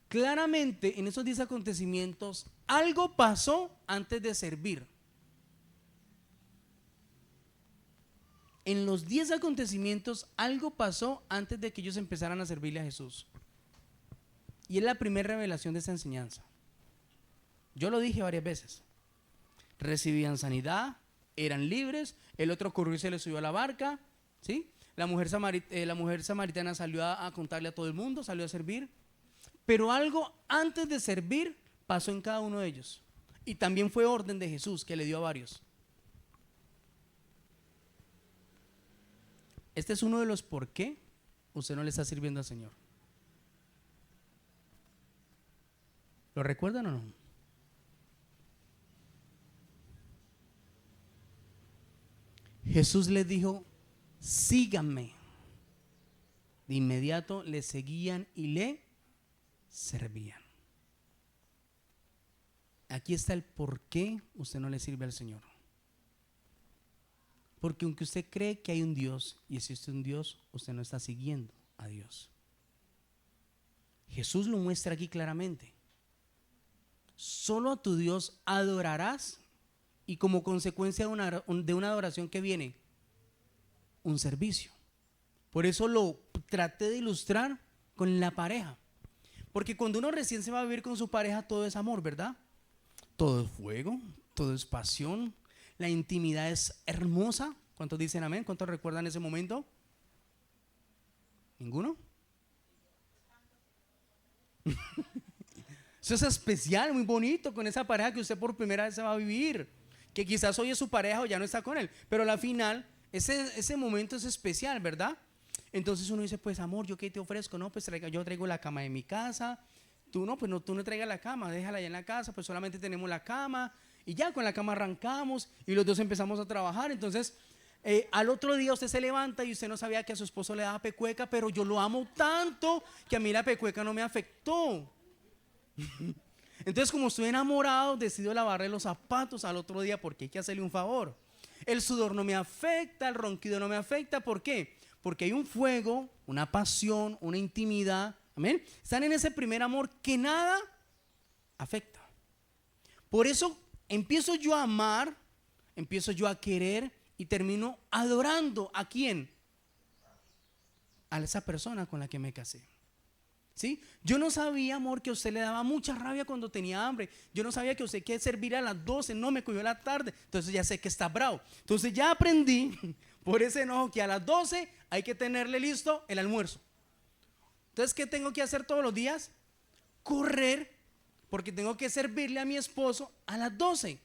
Claramente, en esos 10 acontecimientos, algo pasó antes de servir. En los 10 acontecimientos, algo pasó antes de que ellos empezaran a servirle a Jesús. Y es la primera revelación de esa enseñanza. Yo lo dije varias veces. Recibían sanidad, eran libres, el otro corrió y se le subió a la barca, ¿sí? La mujer samaritana salió a contarle a todo el mundo, salió a servir. Pero algo antes de servir pasó en cada uno de ellos. Y también fue orden de Jesús que le dio a varios. Este es uno de los por qué usted no le está sirviendo al Señor. ¿Lo recuerdan o no? Jesús les dijo, síganme. De inmediato le seguían y le servían. Aquí está el por qué usted no le sirve al Señor. Porque aunque usted cree que hay un Dios y existe un Dios, usted no está siguiendo a Dios. Jesús lo muestra aquí claramente. Solo a tu Dios adorarás y como consecuencia de una adoración que viene, un servicio. Por eso lo traté de ilustrar con la pareja. Porque cuando uno recién se va a vivir con su pareja, todo es amor, ¿verdad? Todo es fuego, todo es pasión. La intimidad es hermosa. ¿Cuántos dicen amén? ¿Cuántos recuerdan ese momento? ¿Ninguno? Eso es especial, muy bonito con esa pareja que usted por primera vez se va a vivir. Que quizás hoy es su pareja o ya no está con él. Pero al final, ese momento es especial, ¿verdad? Entonces uno dice, pues amor, ¿yo qué te ofrezco? No, pues yo traigo la cama de mi casa. Tú no, pues no, tú no traigas la cama, déjala allá en la casa, pues solamente tenemos la cama. Y ya con la cama arrancamos y los dos empezamos a trabajar. Entonces al otro día usted se levanta y usted no sabía que a su esposo le daba pecueca, pero yo lo amo tanto que a mí la pecueca no me afectó. Entonces como estoy enamorado, decido lavarle los zapatos al otro día porque hay que hacerle un favor. El sudor no me afecta, el ronquido no me afecta. ¿Por qué? Porque hay un fuego, una pasión, una intimidad. Amén. Están en ese primer amor que nada afecta. Por eso empiezo yo a amar, empiezo yo a querer y termino adorando ¿a quién? A esa persona con la que me casé. ¿Sí? Yo no sabía, amor, que a usted le daba mucha rabia cuando tenía hambre. Yo no sabía que usted quiere servir a las 12, no me cogió a la tarde. Entonces ya sé que está bravo. Entonces ya aprendí por ese enojo que a las 12 hay que tenerle listo el almuerzo. Entonces, ¿qué tengo que hacer todos los días? Correr, porque tengo que servirle a mi esposo a las 12.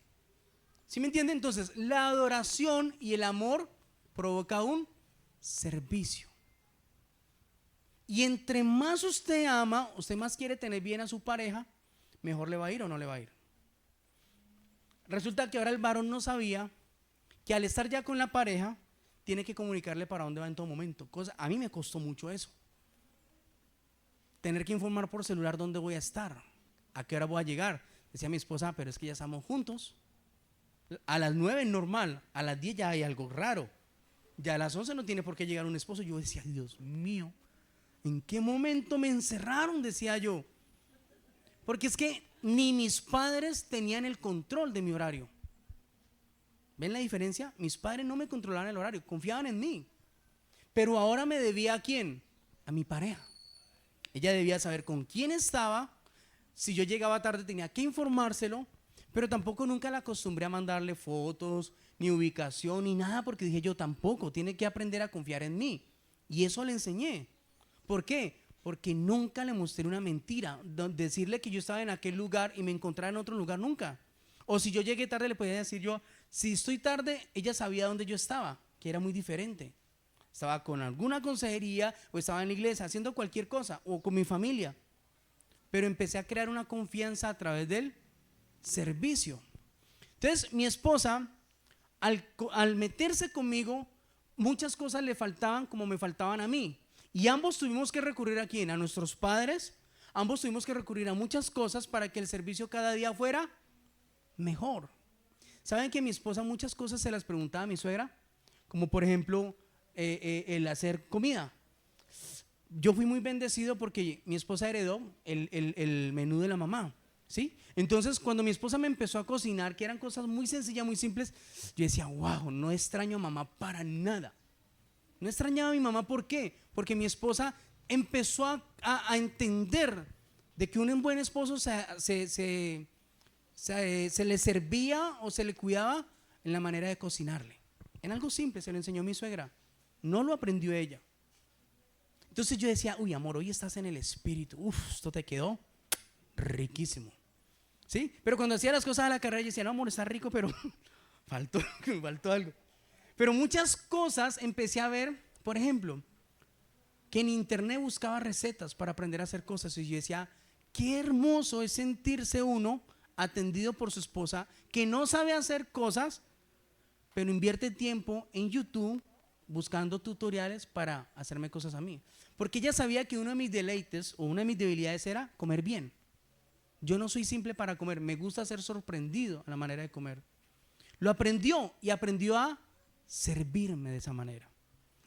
¿Sí me entiende? Entonces, la adoración y el amor provoca un servicio. Y entre más usted ama, usted más quiere tener bien a su pareja, mejor le va a ir o no le va a ir. Resulta que ahora el varón no sabía que al estar ya con la pareja, tiene que comunicarle para dónde va en todo momento. A mí me costó mucho eso. Tener que informar por celular dónde voy a estar, a qué hora voy a llegar. Decía mi esposa, pero es que ya estamos juntos. A las 9 es normal, a las 10 ya hay algo raro. Ya a las 11 no tiene por qué llegar un esposo. Yo decía, Dios mío, ¿en qué momento me encerraron? Decía yo. Porque es que ni mis padres tenían el control de mi horario. ¿Ven la diferencia? Mis padres no me controlaban el horario, confiaban en mí. Pero ahora me debía ¿a quién? A mi pareja. Ella debía saber con quién estaba. Si yo llegaba tarde tenía que informárselo. Pero tampoco nunca la acostumbré a mandarle fotos, ni ubicación, ni nada, porque dije yo tampoco, tiene que aprender a confiar en mí. Y eso le enseñé. ¿Por qué? Porque nunca le mostré una mentira, decirle que yo estaba en aquel lugar y me encontraba en otro lugar, nunca. O si yo llegué tarde le podía decir yo, si estoy tarde, ella sabía dónde yo estaba, que era muy diferente. Estaba con alguna consejería o estaba en la iglesia haciendo cualquier cosa o con mi familia. Pero empecé a crear una confianza a través del servicio. Entonces mi esposa al meterse conmigo, muchas cosas le faltaban como me faltaban a mí, y ambos tuvimos que recurrir ¿a quién? A nuestros padres. Ambos tuvimos que recurrir a muchas cosas para que el servicio cada día fuera mejor. ¿Saben que mi esposa muchas cosas se las preguntaba a mi suegra? Como por ejemplo el hacer comida. Yo fui muy bendecido porque mi esposa heredó el menú de la mamá, ¿sí? Entonces cuando mi esposa me empezó a cocinar, que eran cosas muy sencillas, muy simples, yo decía, wow, no extraño a mamá para nada. No extrañaba a mi mamá, ¿por qué? Porque mi esposa empezó a entender de que un buen esposo se le servía o se le cuidaba en la manera de cocinarle. En algo simple, se lo enseñó mi suegra, no lo aprendió ella. Entonces yo decía, uy amor, hoy estás en el espíritu, esto te quedó riquísimo, ¿sí? Pero cuando hacía las cosas a la carrera yo decía, no amor, está rico, pero faltó algo. Pero muchas cosas empecé a ver, por ejemplo, que en internet buscaba recetas para aprender a hacer cosas, y yo decía, qué hermoso es sentirse uno atendido por su esposa que no sabe hacer cosas, pero invierte tiempo en YouTube buscando tutoriales para hacerme cosas a mí. Porque ella sabía que uno de mis deleites o una de mis debilidades era comer bien. Yo no soy simple para comer, me gusta ser sorprendido a la manera de comer. Lo aprendió y aprendió a servirme de esa manera.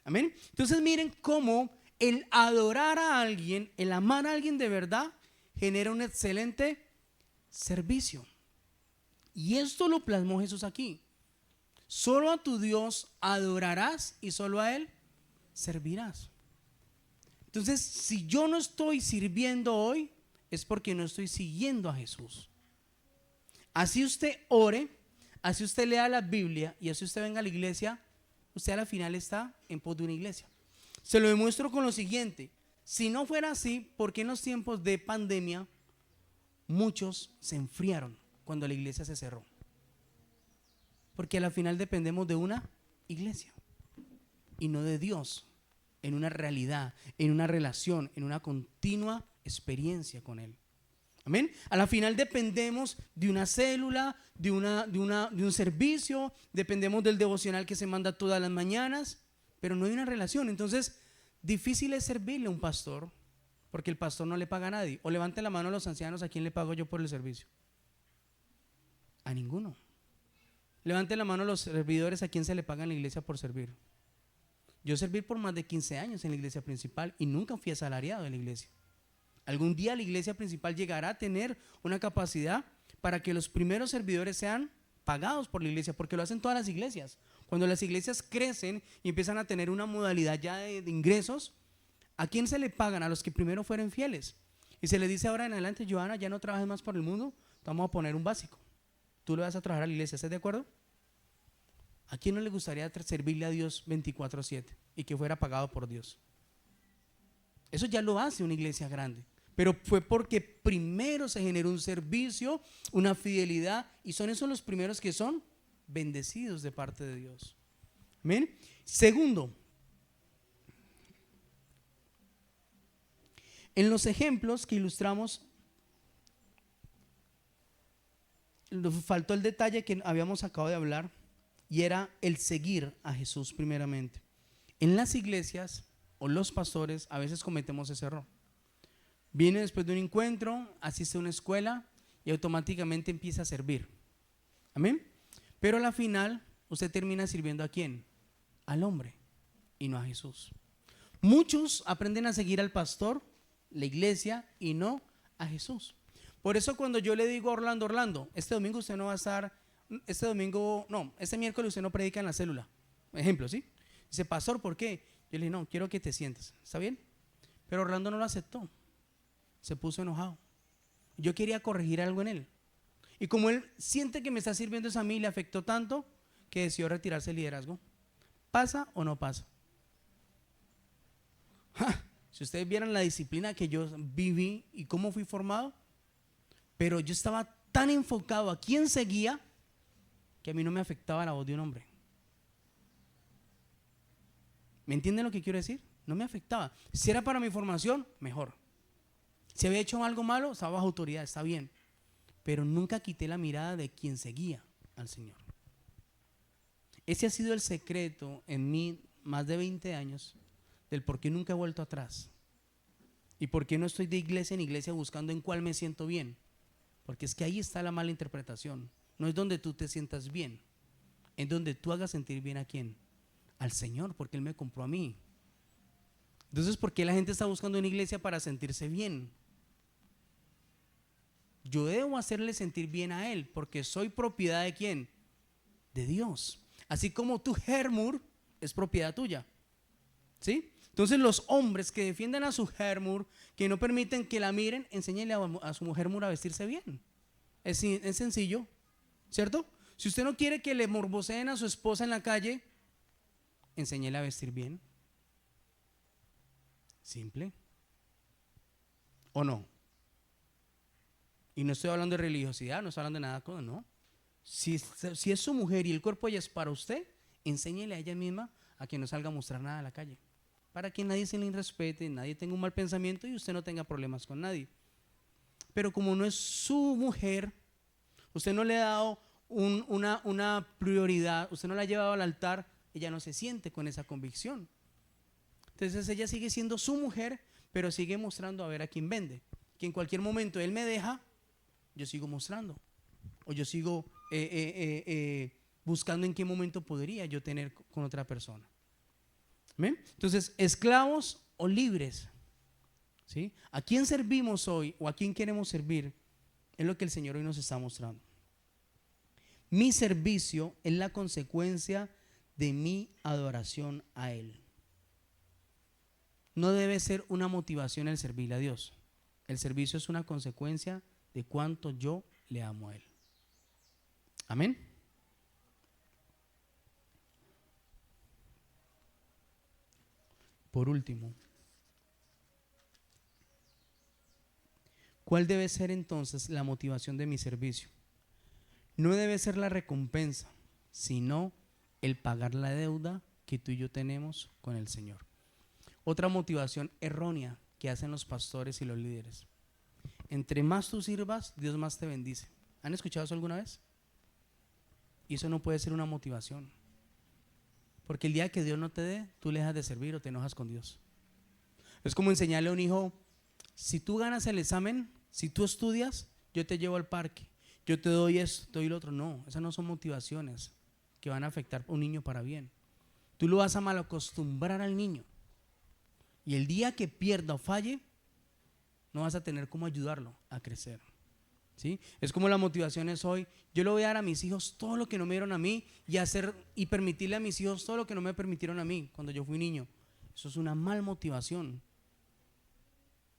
Amén. Entonces miren cómo el adorar a alguien, el amar a alguien de verdad, genera un excelente servicio. Y esto lo plasmó Jesús aquí. Solo a tu Dios adorarás y solo a Él servirás. Entonces, si yo no estoy sirviendo hoy, es porque no estoy siguiendo a Jesús. Así usted ore, así usted lea la Biblia y así usted venga a la iglesia, usted a la final está en pos de una iglesia. Se lo demuestro con lo siguiente. Si no fuera así, ¿por qué en los tiempos de pandemia muchos se enfriaron cuando la iglesia se cerró? Porque a la final dependemos de una iglesia y no de Dios, en una realidad, en una relación, en una continua experiencia con Él. Amén. A la final dependemos de una célula, de un servicio, dependemos del devocional que se manda todas las mañanas, pero no hay una relación. Entonces, difícil es servirle a un pastor, porque el pastor no le paga a nadie. O levante la mano a los ancianos, ¿a quién le pago yo por el servicio? A ninguno. Levante la mano a los servidores, ¿a quién se le paga en la iglesia por servir? Yo serví por más de 15 años en la iglesia principal y nunca fui asalariado de la iglesia. Algún día la iglesia principal llegará a tener una capacidad para que los primeros servidores sean pagados por la iglesia, porque lo hacen todas las iglesias. Cuando las iglesias crecen y empiezan a tener una modalidad ya de ingresos, ¿a quién se le pagan? A los que primero fueron fieles. Y se le dice ahora en adelante, Johanna, ya no trabajes más por el mundo, te vamos a poner un básico. Tú le vas a trabajar a la iglesia, ¿estás de acuerdo? ¿A quién no le gustaría servirle a Dios 24/7 y que fuera pagado por Dios? Eso ya lo hace una iglesia grande, pero fue porque primero se generó un servicio, una fidelidad, y son esos los primeros que son bendecidos de parte de Dios. Amén. Segundo, en los ejemplos que ilustramos faltó el detalle que habíamos acabado de hablar, y era el seguir a Jesús primeramente. En las iglesias o los pastores a veces cometemos ese error. Viene después de un encuentro, asiste a una escuela y automáticamente empieza a servir. Amén. Pero a la final usted termina sirviendo ¿a quién? Al hombre y no a Jesús. Muchos aprenden a seguir al pastor, la iglesia, y no a Jesús. Por eso cuando yo le digo a Orlando, este domingo usted no va a estar, este miércoles usted no predica en la célula. Ejemplo, ¿sí? Dice, pastor, ¿por qué? Yo le dije, no, quiero que te sientes. ¿Está bien? Pero Orlando no lo aceptó. Se puso enojado. Yo quería corregir algo en él. Y como él siente que me está sirviendo eso a mí, le afectó tanto que decidió retirarse del liderazgo. ¿Pasa o no pasa? Si ustedes vieran la disciplina que yo viví y cómo fui formado, pero yo estaba tan enfocado a quién seguía que a mí no me afectaba la voz de un hombre. ¿Me entienden lo que quiero decir? No me afectaba. Si era para mi formación, mejor. Si había hecho algo malo, estaba bajo autoridad, está bien. Pero nunca quité la mirada de quien seguía al Señor. Ese ha sido el secreto en mí, más de 20 años, del por qué nunca he vuelto atrás. Y por qué no estoy de iglesia en iglesia buscando en cuál me siento bien. Porque es que ahí está la mala interpretación. No es donde tú te sientas bien, es donde tú hagas sentir bien ¿a quién? Al Señor, porque Él me compró a mí. Entonces, ¿por qué la gente está buscando una iglesia para sentirse bien? Yo debo hacerle sentir bien a Él, porque soy propiedad ¿de quién? De Dios. Así como tu Hermur es propiedad tuya. ¿Sí? Entonces los hombres que defienden a su Hermur, que no permiten que la miren, enséñenle a su Hermur a vestirse bien. Es sencillo, ¿cierto? Si usted no quiere que le morboseen a su esposa en la calle, enséñele a vestir bien. Simple. ¿O no? Y no estoy hablando de religiosidad, no estoy hablando de nada, no. Si es su mujer y el cuerpo de ella es para usted, enséñele a ella misma a que no salga a mostrar nada a la calle. Para que nadie se le irrespete, nadie tenga un mal pensamiento y usted no tenga problemas con nadie. Pero como no es su mujer, usted no le ha dado una prioridad, usted no la ha llevado al altar, ella no se siente con esa convicción. Entonces ella sigue siendo su mujer, pero sigue mostrando a ver a quién vende. Que en cualquier momento él me deja, yo sigo mostrando. O yo sigo buscando en qué momento podría yo tener con otra persona. ¿Ven? Entonces, esclavos o libres, ¿sí? ¿A quién servimos hoy o a quién queremos servir? Es lo que el Señor hoy nos está mostrando. Mi servicio es la consecuencia de mi adoración a Él. No debe ser una motivación el servirle a Dios. El servicio es una consecuencia de cuánto yo le amo a Él. Amén. Por último, ¿cuál debe ser entonces la motivación de mi servicio? No debe ser la recompensa, sino el pagar la deuda que tú y yo tenemos con el Señor. Otra motivación errónea que hacen los pastores y los líderes. Entre más tú sirvas, Dios más te bendice. ¿Han escuchado eso alguna vez? Y eso no puede ser una motivación. Porque el día que Dios no te dé, tú le dejas de servir o te enojas con Dios. Es como enseñarle a un hijo, si tú ganas el examen, si tú estudias, yo te llevo al parque, yo te doy esto, te doy lo otro. No, esas no son motivaciones que van a afectar a un niño para bien. Tú lo vas a malacostumbrar al niño. Y el día que pierda o falle, no vas a tener cómo ayudarlo a crecer. ¿Sí? Es como la motivación es hoy, yo le voy a dar a mis hijos todo lo que no me dieron a mí y permitirle a mis hijos todo lo que no me permitieron a mí cuando yo fui niño. Eso es una mal motivación.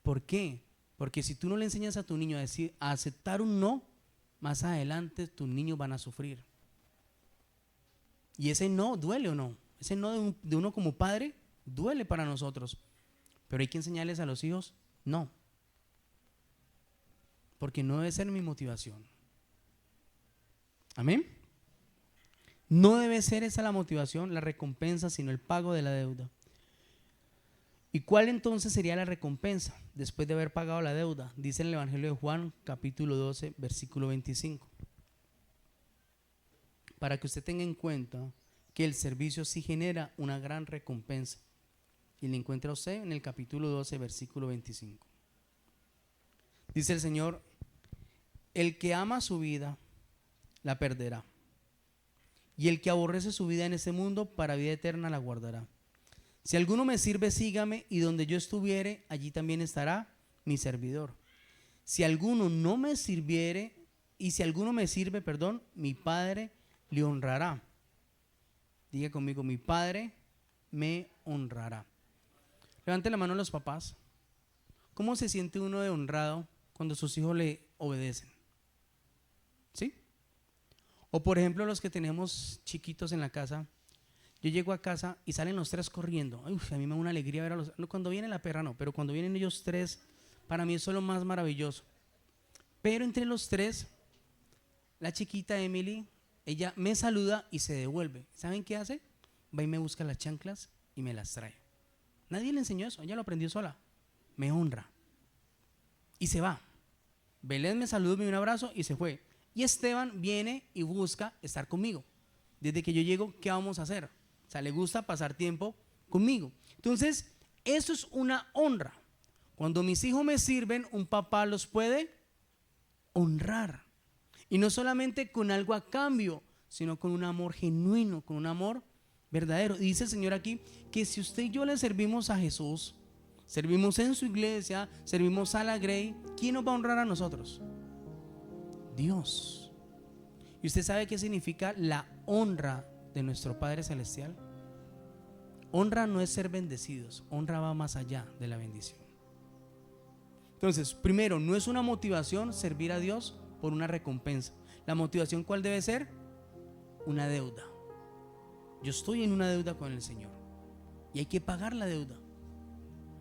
¿Por qué? Porque si tú no le enseñas a tu niño a aceptar un no, más adelante tus niños van a sufrir. Y ese no duele o no. Ese no de uno como padre duele para nosotros. Pero hay que enseñarles a los hijos no. Porque no debe ser mi motivación. Amén. No debe ser esa la motivación, la recompensa, sino el pago de la deuda. ¿Y cuál entonces sería la recompensa después de haber pagado la deuda? Dice en el Evangelio de Juan, capítulo 12, versículo 25. para que usted tenga en cuenta que el servicio sí genera una gran recompensa. Y le encuentra usted en el capítulo 12, versículo 25. Dice el Señor: el que ama su vida, la perderá. Y el que aborrece su vida en este mundo, para vida eterna la guardará. Si alguno me sirve, sígame, y donde yo estuviere, allí también estará mi servidor. Si alguno no me sirviere, y si alguno me sirve, mi Padre le honrará. Diga conmigo: mi Padre me honrará. Levante la mano a los papás. ¿Cómo se siente uno de honrado cuando sus hijos le obedecen? ¿Sí? O por ejemplo, los que tenemos chiquitos en la casa, yo llego a casa y salen los tres corriendo. Uf, a mí me da una alegría ver a los... No, cuando viene la perra no, pero cuando vienen ellos tres, para mí eso es lo más maravilloso. Pero entre los tres, la chiquita Emily, ella me saluda y se devuelve. ¿Saben qué hace? Va y me busca las chanclas y me las trae. Nadie le enseñó eso, ella lo aprendió sola. Me honra. Y se va. Belén me saludó, me dio un abrazo y se fue. Y Esteban viene y busca estar conmigo. Desde que yo llego, ¿qué vamos a hacer? O sea, le gusta pasar tiempo conmigo. Entonces, eso es una honra. Cuando mis hijos me sirven, un papá los puede honrar. Y no solamente con algo a cambio, sino con un amor genuino, con un amor verdadero. Y dice el Señor aquí que si usted y yo le servimos a Jesús, servimos en su iglesia, servimos a la Grey, ¿quién nos va a honrar a nosotros? Dios. ¿Y usted sabe qué significa la honra de nuestro Padre Celestial? Honra no es ser bendecidos, honra va más allá de la bendición. Entonces, primero, no es una motivación servir a Dios por una recompensa. La motivación, ¿cuál debe ser? Una deuda. Yo estoy en una deuda con el Señor y hay que pagar la deuda.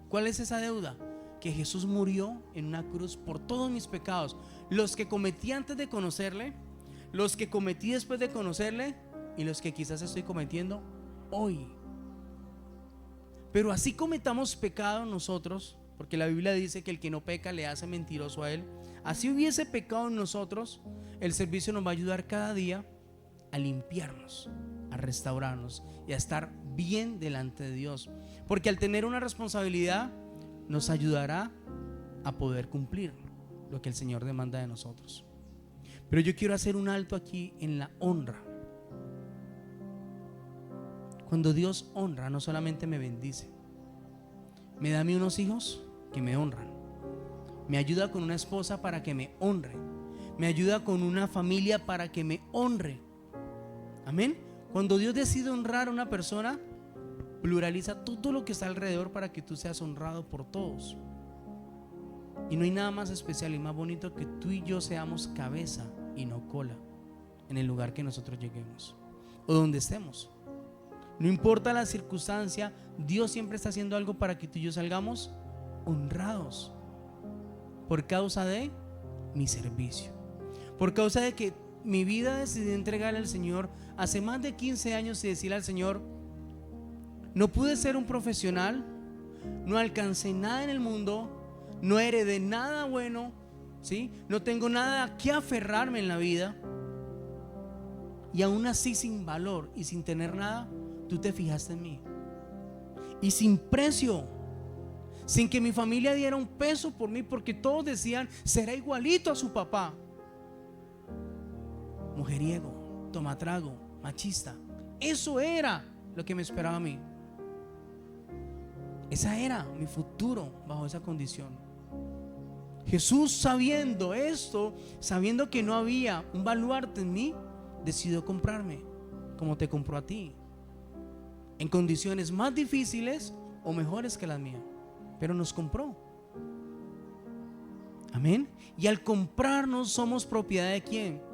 ¿Cuál es esa deuda? Que Jesús murió en una cruz por todos mis pecados, los que cometí antes de conocerle, los que cometí después de conocerle y los que quizás estoy cometiendo hoy. Pero así cometamos pecado nosotros, porque la Biblia dice que el que no peca le hace mentiroso a él. Así hubiese pecado en nosotros, el servicio nos va a ayudar cada día a limpiarnos, a restaurarnos y a estar bien delante de Dios. Porque al tener una responsabilidad nos ayudará a poder cumplir lo que el Señor demanda de nosotros. Pero yo quiero hacer un alto aquí en la honra. Cuando Dios honra, no solamente me bendice, me da a mí unos hijos que me honran, me ayuda con una esposa para que me honre, me ayuda con una familia para que me honre. Amén. Cuando Dios decide honrar a una persona, pluraliza todo lo que está alrededor para que tú seas honrado por todos. Y no hay nada más especial y más bonito que tú y yo seamos cabeza y no cola en el lugar que nosotros lleguemos o donde estemos. No importa la circunstancia, Dios siempre está haciendo algo para que tú y yo salgamos honrados por causa de mi servicio, por causa de que mi vida decidí entregarle al Señor hace más de 15 años y decirle al Señor: no pude ser un profesional, no alcancé nada en el mundo, no heredé nada bueno, ¿sí? No tengo nada a qué aferrarme en la vida, y aún así sin valor y sin tener nada, tú te fijaste en mí, y sin precio, sin que mi familia diera un peso por mí, porque todos decían: será igualito a su papá. Mujeriego, tomatrago, machista. Eso era lo que me esperaba a mí. Esa era mi futuro bajo esa condición. Jesús, sabiendo esto, sabiendo que no había un baluarte en mí, decidió comprarme como te compró a ti, en condiciones más difíciles o mejores que las mías, pero nos compró. Amén. Y al comprarnos somos propiedad ¿de quién?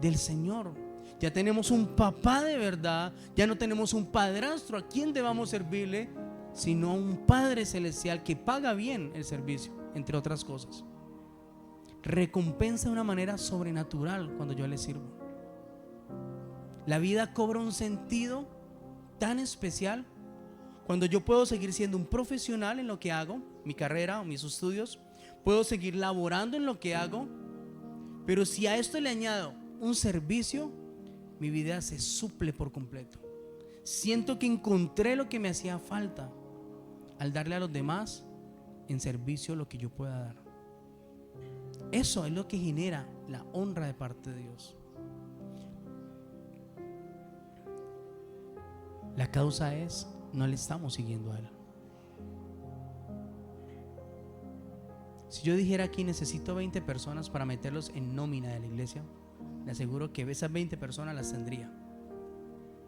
Del Señor. Ya tenemos un papá de verdad, ya no tenemos un padrastro a quien debamos servirle, sino a un Padre Celestial que paga bien el servicio, entre otras cosas. Recompensa de una manera sobrenatural cuando yo le sirvo. La vida cobra un sentido tan especial cuando yo puedo seguir siendo un profesional en lo que hago, mi carrera o mis estudios, puedo seguir laborando en lo que hago, pero si a esto le añado un servicio, mi vida se suple por completo. Siento que encontré lo que me hacía falta al darle a los demás en servicio lo que yo pueda dar. Eso es lo que genera la honra de parte de Dios. La causa es, no le estamos siguiendo a Él. Si yo dijera aquí necesito 20 personas para meterlos en nómina de la iglesia, le aseguro que esas 20 personas las tendría.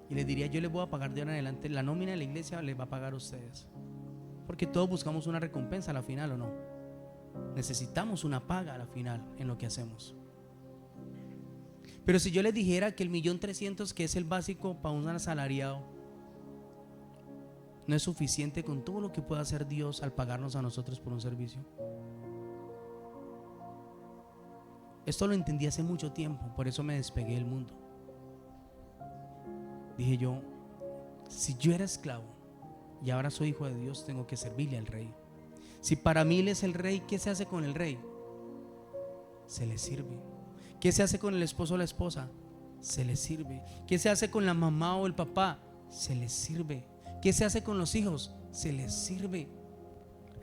Y les diría, yo les voy a pagar de ahora en adelante, la nómina de la iglesia les va a pagar a ustedes. Porque todos buscamos una recompensa a la final, ¿o no? Necesitamos una paga a la final en lo que hacemos. Pero si yo les dijera que el 1.300.000, que es el básico para un asalariado, no es suficiente con todo lo que puede hacer Dios al pagarnos a nosotros por un servicio. Esto lo entendí hace mucho tiempo, por eso me despegué del mundo. Dije yo, si yo era esclavo y ahora soy hijo de Dios, tengo que servirle al rey. Si para mí Él es el rey, ¿qué se hace con el rey? Se le sirve. ¿Qué se hace con el esposo o la esposa? Se le sirve. ¿Qué se hace con la mamá o el papá? Se les sirve. ¿Qué se hace con los hijos? Se les sirve.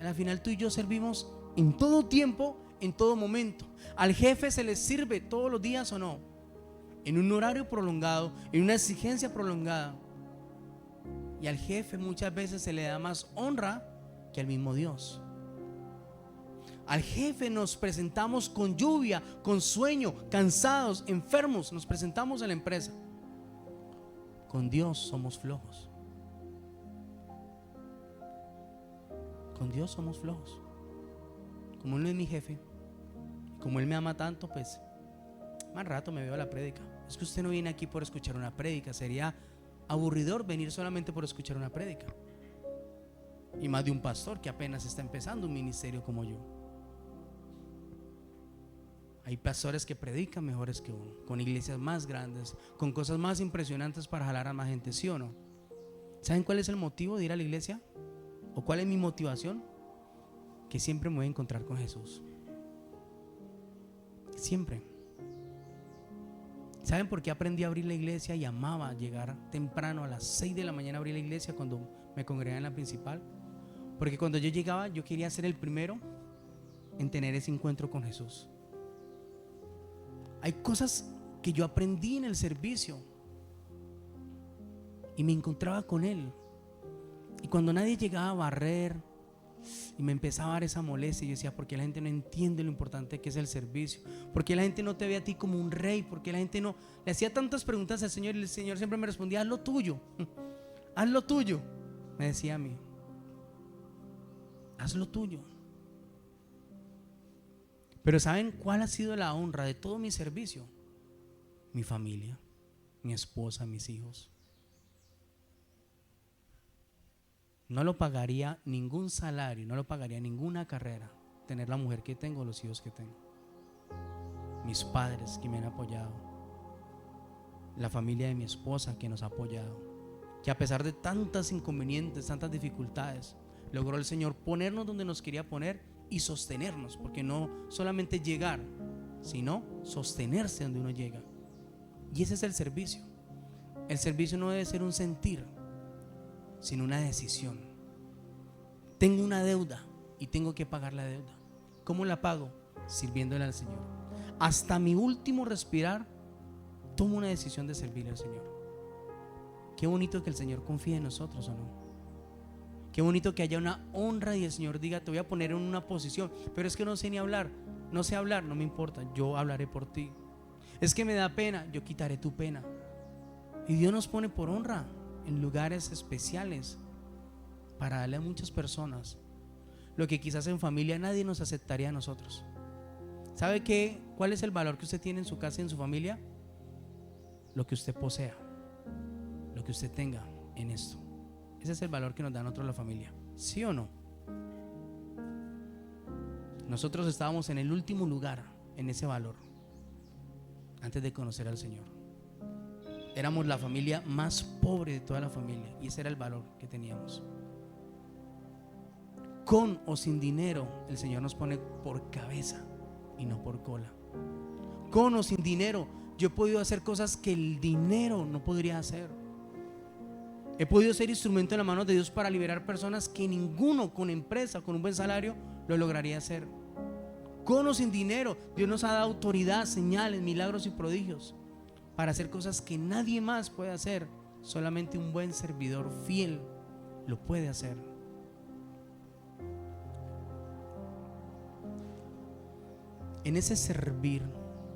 Al final tú y yo servimos en todo tiempo, en todo momento. Al jefe se le sirve todos los días, ¿o no? En un horario prolongado, en una exigencia prolongada. Y al jefe muchas veces se le da más honra que al mismo Dios. Al jefe nos presentamos con lluvia, con sueño, cansados, enfermos. Nos presentamos en la empresa. Con Dios somos flojos. Con Dios somos flojos. Como Él no es mi jefe, como Él me ama tanto, pues más rato me veo a la prédica. Es que usted no viene aquí por escuchar una prédica. Sería aburridor venir solamente por escuchar una prédica. Y más de un pastor que apenas está empezando un ministerio como yo. Hay pastores que predican mejores que uno, con iglesias más grandes, con cosas más impresionantes para jalar a más gente, ¿sí o no? ¿Saben cuál es el motivo de ir a la iglesia? ¿O cuál es mi motivación? Que siempre me voy a encontrar con Jesús. Siempre. ¿Saben por qué aprendí a abrir la iglesia y amaba llegar temprano a las 6 de la mañana a abrir la iglesia cuando me congregaba en la principal? Porque cuando yo llegaba, yo quería ser el primero en tener ese encuentro con Jesús. Hay cosas que yo aprendí en el servicio y me encontraba con Él. Y cuando nadie llegaba a barrer y me empezaba a dar esa molestia, yo decía, ¿por qué la gente no entiende lo importante que es el servicio? ¿Por qué la gente no te ve a ti como un rey? ¿Por qué la gente no? Le hacía tantas preguntas al Señor y el Señor siempre me respondía, haz lo tuyo, haz lo tuyo. Me decía a mí, haz lo tuyo. Pero ¿saben cuál ha sido la honra de todo mi servicio? Mi familia, mi esposa, mis hijos. No lo pagaría ningún salario, no lo pagaría ninguna carrera tener la mujer que tengo, los hijos que tengo. Mis padres que me han apoyado, la familia de mi esposa que nos ha apoyado, que a pesar de tantas inconvenientes, tantas dificultades, logró el Señor ponernos donde nos quería poner y sostenernos, porque no solamente llegar, sino sostenerse donde uno llega. Y ese es el servicio. El servicio no debe ser un sentir, sino una decisión. Tengo una deuda y tengo que pagar la deuda. ¿Cómo la pago? Sirviéndole al Señor. Hasta mi último respirar tomo una decisión de servirle al Señor. Qué bonito que el Señor confíe en nosotros, ¿o no? Qué bonito que haya una honra y el Señor diga, te voy a poner en una posición, pero es que no sé ni hablar. No sé hablar, no me importa, yo hablaré por ti. Es que me da pena, yo quitaré tu pena. Y Dios nos pone por honra en lugares especiales para darle a muchas personas lo que quizás en familia nadie nos aceptaría a nosotros. ¿Sabe qué? ¿Cuál es el valor que usted tiene en su casa y en su familia? Lo que usted posea, lo que usted tenga en esto. Ese es el valor que nos da a nosotros la familia, ¿sí o no? Nosotros estábamos en el último lugar en ese valor antes de conocer al Señor. Éramos la familia más pobre de toda la familia y ese era el valor que teníamos. Con o sin dinero, el Señor nos pone por cabeza y no por cola. Con o sin dinero, Yo he podido hacer cosas que el dinero no podría hacer. He podido ser instrumento en las manos de Dios para liberar personas que ninguno con empresa, con un buen salario, lo lograría hacer. Con o sin dinero, Dios nos ha dado autoridad, señales, milagros y prodigios para hacer cosas que nadie más puede hacer. Solamente un buen servidor fiel lo puede hacer. En ese servir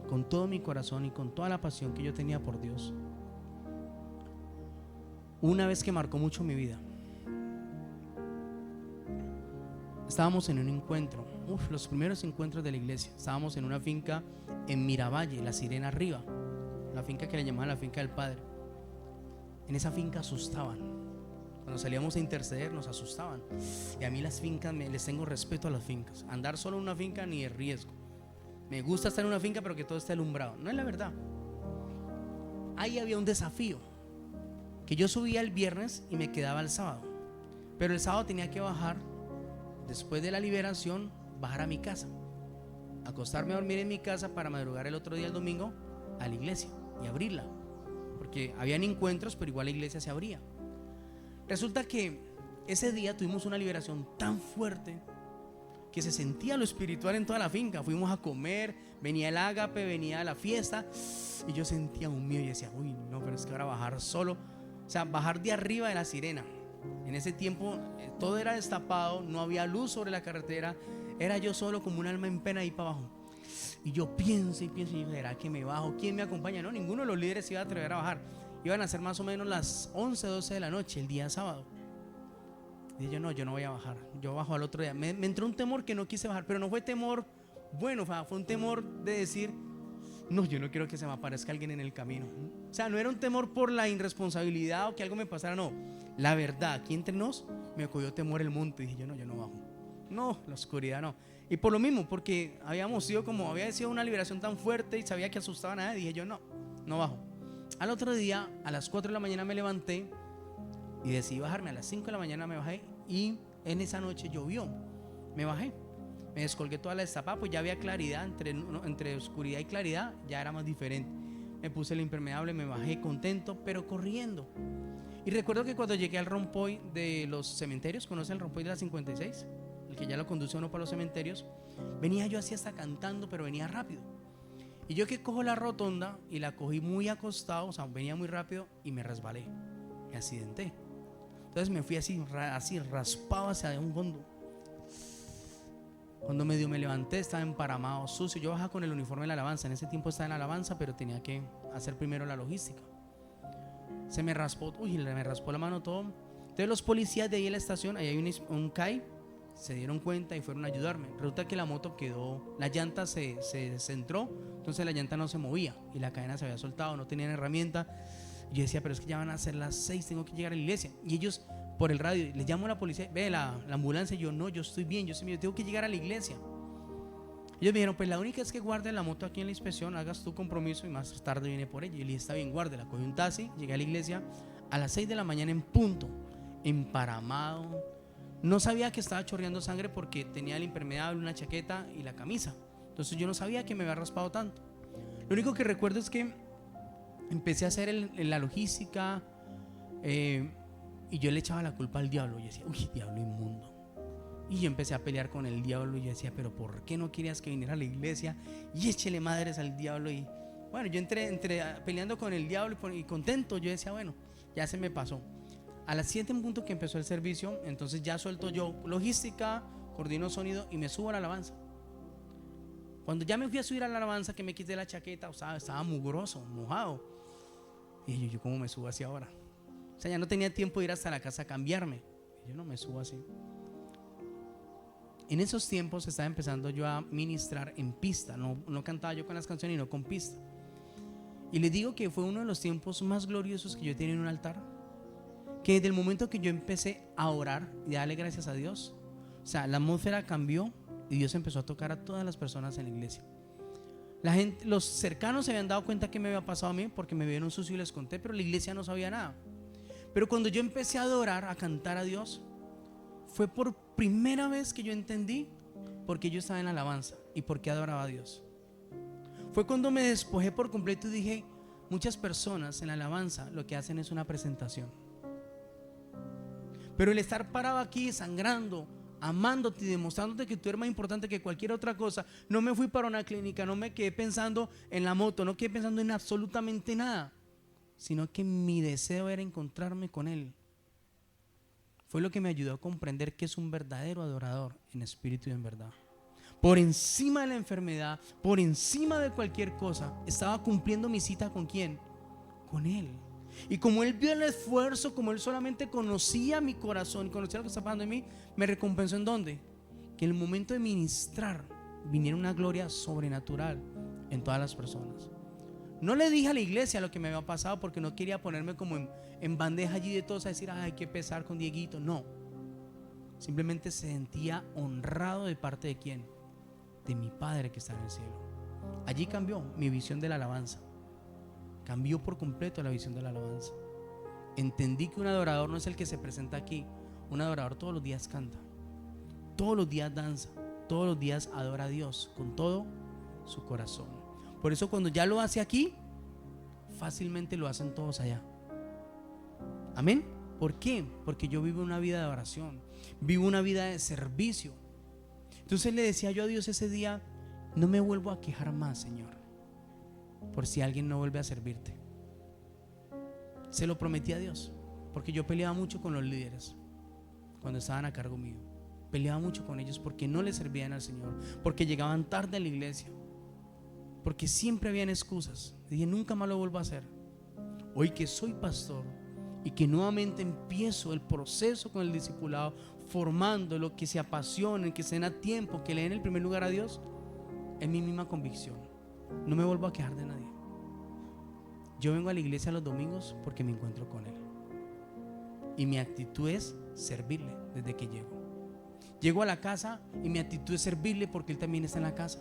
con todo mi corazón y con toda la pasión que yo tenía por Dios, una vez que marcó mucho mi vida, estábamos en un encuentro, los primeros encuentros de la iglesia. Estábamos en una finca en Miravalle, La Sirena arriba, la finca que le llamaban la finca del Padre. En esa finca asustaban. Cuando salíamos a interceder nos asustaban. Y a mí las fincas, les tengo respeto a las fincas. Andar solo en una finca ni de riesgo. Me gusta estar en una finca pero que todo esté alumbrado. No es la verdad. Ahí había un desafío, que yo subía el viernes y me quedaba el sábado. Pero el sábado tenía que bajar, después de la liberación, bajar a mi casa, acostarme a dormir en mi casa para madrugar el otro día, el domingo, a la iglesia y abrirla, porque habían encuentros pero igual la iglesia se abría. Resulta que ese día tuvimos una liberación tan fuerte que se sentía lo espiritual en toda la finca. Fuimos a comer, venía el ágape, venía la fiesta, y yo sentía un miedo y decía, uy no, pero es que ahora bajar solo, o sea, bajar de arriba de La Sirena. En ese tiempo todo era destapado, no había luz sobre la carretera, era yo solo como un alma en pena ahí para abajo. Y yo pienso y pienso, y ¿será que me bajo? ¿Quién me acompaña? No, ninguno de los líderes se iba a atrever a bajar. Iban a ser más o menos las 11, 12 de la noche, el día sábado. Y yo no voy a bajar, yo bajo al otro día. Me entró un temor que no quise bajar, pero no fue temor bueno, fue un temor de decir, no, yo no quiero que se me aparezca alguien en el camino. O sea, no era un temor por la irresponsabilidad o que algo me pasara, no. La verdad, aquí entre nos me cogió temor el monte. Y dije yo no bajo. No, la oscuridad no. Y por lo mismo, porque había sido una liberación tan fuerte y sabía que asustaba a nadie, dije yo no bajo. Al otro día, a las 4 de la mañana me levanté y decidí bajarme. A las 5 de la mañana me bajé y en esa noche llovió. Me bajé, me descolgué toda la destapada, pues ya había claridad, entre oscuridad y claridad ya era más diferente. Me puse el impermeable, me bajé contento, pero corriendo. Y recuerdo que cuando llegué al rompoy de los cementerios, ¿conoce el rompoy de la 56? El que ya lo conduce uno para los cementerios. Venía yo así hasta cantando, pero venía rápido. Y yo que cojo la rotonda y la cogí muy acostado, o sea, venía muy rápido y me resbalé, me accidenté. Entonces me fui así raspado hacia un fondo. Cuando medio me levanté estaba emparamado, sucio. Yo bajaba con el uniforme de la alabanza. En ese tiempo estaba en la alabanza, pero tenía que hacer primero la logística. Se me raspó, me raspó la mano todo. Entonces los policías de ahí en la estación, ahí hay un CAI, se dieron cuenta y fueron a ayudarme. Resulta que la moto quedó, la llanta se centró, entonces la llanta no se movía y la cadena se había soltado, no tenían herramienta. Yo decía, pero es que ya van a ser las 6, tengo que llegar a la iglesia. Y ellos por el radio, les llamo a la policía, ve la ambulancia. Y yo, no, yo estoy bien, yo tengo que llegar a la iglesia. Ellos me dijeron, pues la única es que guarde la moto aquí en la inspección, hagas tu compromiso y más tarde viene por ella. Y le dije, está bien, guárdela. Cogí un taxi, llegué a la iglesia a las 6 de la mañana en punto, emparamado. No sabía que estaba chorreando sangre porque tenía el impermeable, una chaqueta y la camisa. Entonces yo no sabía que me había raspado tanto. Lo único que recuerdo es que empecé a hacer la logística y yo le echaba la culpa al diablo. Yo decía, uy, diablo inmundo. Y yo empecé a pelear con el diablo y yo decía, pero ¿por qué no querías que viniera a la iglesia? Y échele madres al diablo. Y bueno, yo entré peleando con el diablo y contento. Yo decía, bueno, ya se me pasó. A las 7 en punto que empezó el servicio, entonces ya suelto yo logística, coordino sonido y me subo a la alabanza. Cuando ya me fui a subir a la alabanza, que me quité la chaqueta, o sea, estaba mugroso, mojado. Y yo ¿cómo me subo así ahora? O sea, ya no tenía tiempo de ir hasta la casa a cambiarme. Y yo no me subo así. En esos tiempos estaba empezando yo a ministrar en pista. No cantaba yo con las canciones, sino con pista. Y les digo que fue uno de los tiempos más gloriosos que yo he tenido en un altar. Que desde el momento que yo empecé a orar y a darle gracias a Dios, o sea, la atmósfera cambió y Dios empezó a tocar a todas las personas en la iglesia. La gente, los cercanos se habían dado cuenta que me había pasado a mí porque me vieron sucio y les conté, pero la iglesia no sabía nada. Pero cuando yo empecé a adorar, a cantar a Dios, fue por primera vez que yo entendí por qué yo estaba en alabanza y por qué adoraba a Dios. Fue cuando me despojé por completo y dije, muchas personas en la alabanza lo que hacen es una presentación. Pero el estar parado aquí sangrando, amándote y demostrándote que tú eres más importante que cualquier otra cosa. No me fui para una clínica, no me quedé pensando en la moto, no quedé pensando en absolutamente nada, sino que mi deseo era encontrarme con Él. Fue lo que me ayudó a comprender que es un verdadero adorador en espíritu y en verdad. Por encima de la enfermedad, por encima de cualquier cosa, estaba cumpliendo mi cita ¿con quién? Con Él. Y como Él vio el esfuerzo, como Él solamente conocía mi corazón y conocía lo que estaba pasando en mí, me recompensó ¿en dónde? Que en el momento de ministrar viniera una gloria sobrenatural en todas las personas. No le dije a la iglesia lo que me había pasado porque no quería ponerme como en bandeja allí de todos a decir, ay, qué pesar con Dieguito. No, simplemente se sentía honrado de parte de ¿quién? De mi Padre que está en el cielo. Allí cambió mi visión de la alabanza. Cambió por completo la visión de la alabanza. Entendí que un adorador no es el que se presenta aquí. Un adorador todos los días canta, todos los días danza, todos los días adora a Dios con todo su corazón. Por eso cuando ya lo hace aquí, fácilmente lo hacen todos allá. Amén. ¿Por qué? Porque yo vivo una vida de oración, vivo una vida de servicio. Entonces le decía yo a Dios ese día, no me vuelvo a quejar más, Señor, por si alguien no vuelve a servirte. Se lo prometí a Dios, porque yo peleaba mucho con los líderes cuando estaban a cargo mío. Peleaba mucho con ellos porque no le servían al Señor, porque llegaban tarde a la iglesia, porque siempre habían excusas. Dije, nunca más lo vuelvo a hacer. Hoy que soy pastor y que nuevamente empiezo el proceso con el discipulado, formando lo que se apasionen, que se den a tiempo, que le den el primer lugar a Dios, es mi misma convicción. No me vuelvo a quejar de nadie. Yo vengo a la iglesia los domingos porque me encuentro con Él. Y mi actitud es servirle desde que llego. Llego a la casa y mi actitud es servirle porque Él también está en la casa.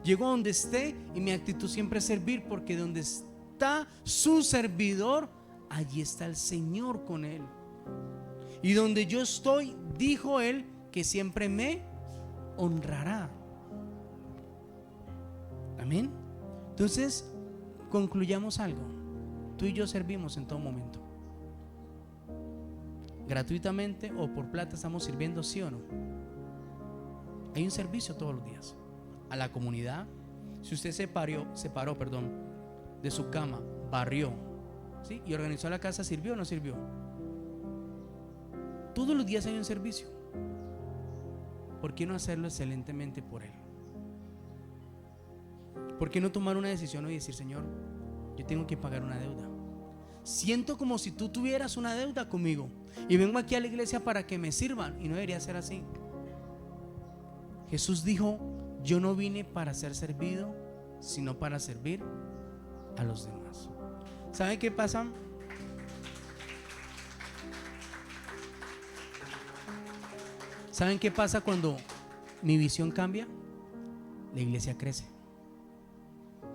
Llego a donde esté y mi actitud siempre es servir porque donde está su servidor, allí está el Señor con Él. Y donde yo estoy, dijo Él, que siempre me honrará. Amén. Entonces, concluyamos algo. Tú y yo servimos en todo momento. Gratuitamente o por plata estamos sirviendo, ¿sí o no? Hay un servicio todos los días a la comunidad. Si usted se paró de su cama, barrió, ¿sí? Y organizó la casa, ¿sirvió o no sirvió? Todos los días hay un servicio. ¿Por qué no hacerlo excelentemente por Él? ¿Por qué no tomar una decisión hoy y decir, Señor, yo tengo que pagar una deuda? Siento como si tú tuvieras una deuda conmigo y vengo aquí a la iglesia para que me sirvan, y no debería ser así. Jesús dijo, yo no vine para ser servido, sino para servir a los demás. ¿Saben qué pasa? ¿Saben qué pasa cuando mi visión cambia? La iglesia crece.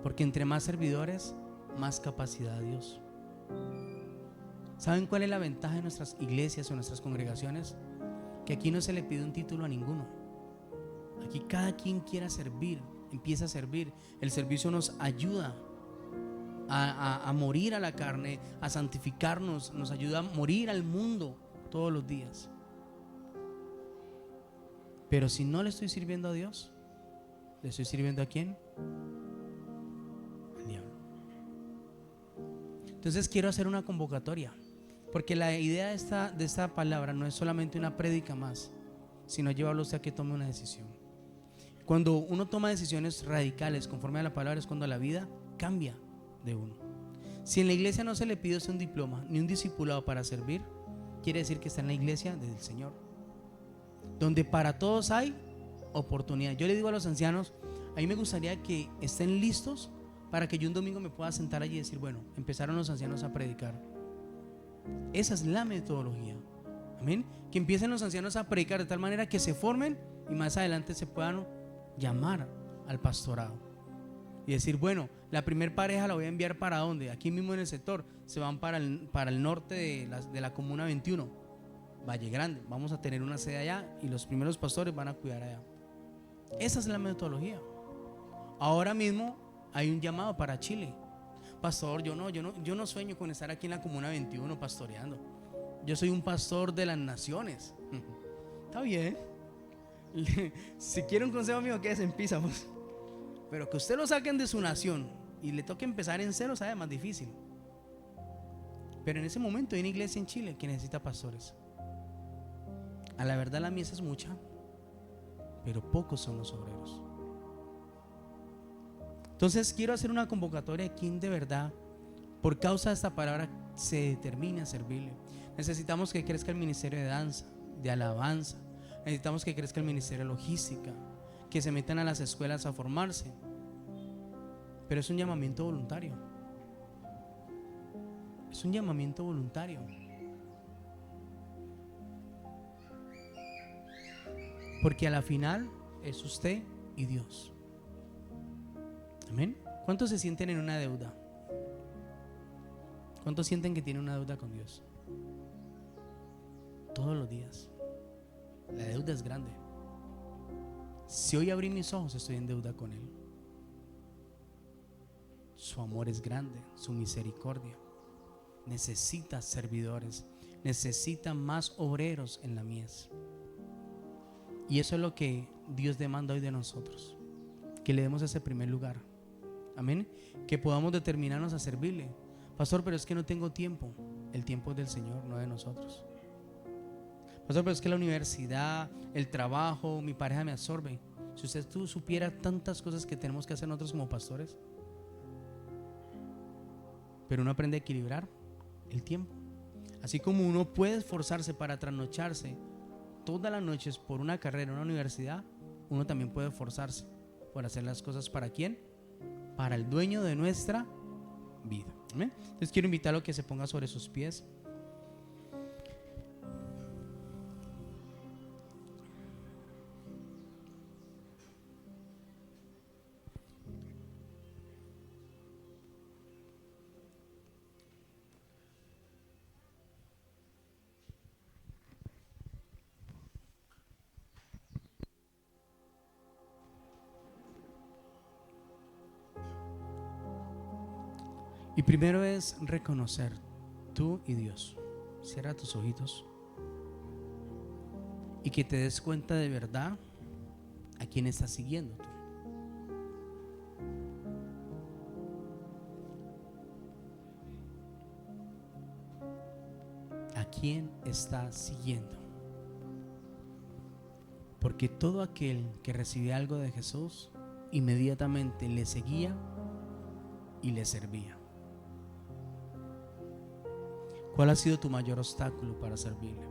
Porque entre más servidores, más capacidad de Dios. ¿Saben cuál es la ventaja de nuestras iglesias o nuestras congregaciones? Que aquí no se le pide un título a ninguno. Aquí cada quien quiera servir, empieza a servir. El servicio nos ayuda a morir a la carne, a santificarnos, nos ayuda a morir al mundo todos los días. Pero si no le estoy sirviendo a Dios, ¿le estoy sirviendo a quién? Al diablo. Entonces quiero hacer una convocatoria, porque la idea de esta palabra no es solamente una prédica más, sino llevarlo usted a que tome una decisión. Cuando uno toma decisiones radicales conforme a la palabra, es cuando la vida cambia de uno. Si en la iglesia no se le pide un diploma ni un discipulado para servir, quiere decir que está en la iglesia del Señor, donde para todos hay oportunidad. Yo le digo a los ancianos, a mí me gustaría que estén listos para que yo un domingo me pueda sentar allí y decir, bueno, empezaron los ancianos a predicar. Esa es la metodología. Amén. Que empiecen los ancianos a predicar de tal manera que se formen y más adelante se puedan llamar al pastorado y decir, bueno, la primer pareja la voy a enviar para ¿dónde? Aquí mismo en el sector. Se van para el norte de la comuna 21, Valle Grande. Vamos a tener una sede allá y los primeros pastores van a cuidar allá. Esa es la metodología. Ahora mismo Hay un llamado para Chile. Pastor, yo no sueño con estar aquí en la Comuna 21 pastoreando. Yo soy un pastor de las naciones. Está bien. Si quiere un consejo mío, quédese en Pisa, pues. Pero que usted lo saquen de su nación y le toque empezar en cero, sabe, más difícil. Pero en ese momento hay una iglesia en Chile que necesita pastores. A la verdad la mies es mucha, pero pocos son los obreros. Entonces quiero hacer una convocatoria a quien de verdad, por causa de esta palabra, se determine a servirle. Necesitamos que crezca el ministerio de danza, de alabanza. Necesitamos que crezca el ministerio de logística, que se metan a las escuelas a formarse. Pero es un llamamiento voluntario. Es un llamamiento voluntario. Porque a la final es usted y Dios. Amén. ¿Cuántos se sienten en una deuda? ¿Cuántos sienten que tienen una deuda con Dios? Todos los días. La deuda es grande. Si hoy abrí mis ojos, estoy en deuda con Él. Su amor es grande, su misericordia. Necesita servidores, necesita más obreros en la mies. Y eso es lo que Dios demanda hoy de nosotros, que le demos ese primer lugar. Amén. Que podamos determinarnos a servirle. Pastor, pero es que no tengo tiempo. El tiempo es del Señor, no de nosotros. Pastor, pero es que la universidad, el trabajo, mi pareja me absorbe. Si usted supiera tantas cosas que tenemos que hacer nosotros como pastores. Pero uno aprende a equilibrar el tiempo. Así como uno puede esforzarse para trasnocharse todas las noches por una carrera en una universidad, uno también puede esforzarse por hacer las cosas ¿para quién? Para el dueño de nuestra vida. ¿Amén? Entonces quiero invitarlo a que se ponga sobre sus pies. Y primero es reconocer tú y Dios. Cierra tus ojitos y que te des cuenta de verdad a quién estás siguiendo tú. ¿A quién estás siguiendo? Porque todo aquel que recibía algo de Jesús inmediatamente le seguía y le servía. ¿Cuál ha sido tu mayor obstáculo para servirle?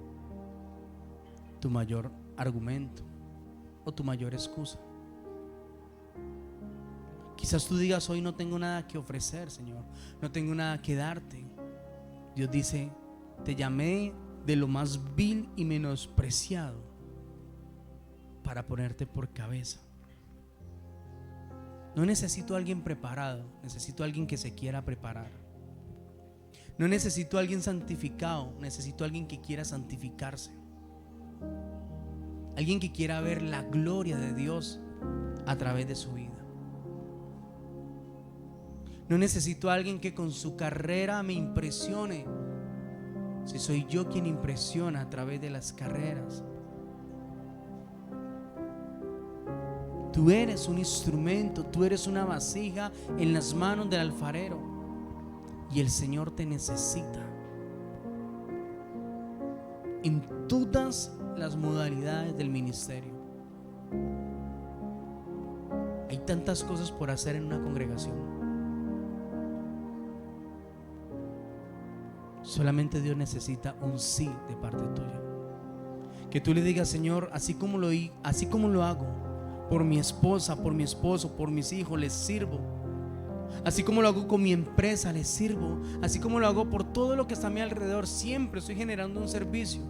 ¿Tu mayor argumento o tu mayor excusa? Quizás tú digas: hoy no tengo nada que ofrecer, Señor, no tengo nada que darte. Dios dice: te llamé de lo más vil y menospreciado para ponerte por cabeza. No necesito a alguien preparado, necesito a alguien que se quiera preparar. No necesito a alguien santificado, necesito a alguien que quiera santificarse. Alguien que quiera ver la gloria de Dios a través de su vida. No necesito a alguien que con su carrera me impresione, si soy yo quien impresiona a través de las carreras. Tú eres un instrumento, tú eres una vasija en las manos del alfarero. Y el Señor te necesita en todas las modalidades del ministerio. Hay tantas cosas por hacer en una congregación. Solamente Dios necesita un sí de parte tuya. Que tú le digas: Señor, así como lo hago por mi esposa, por mi esposo, por mis hijos, les sirvo. Así como lo hago con mi empresa, les sirvo. Así como lo hago por todo lo que está a mi alrededor, siempre estoy generando un servicio.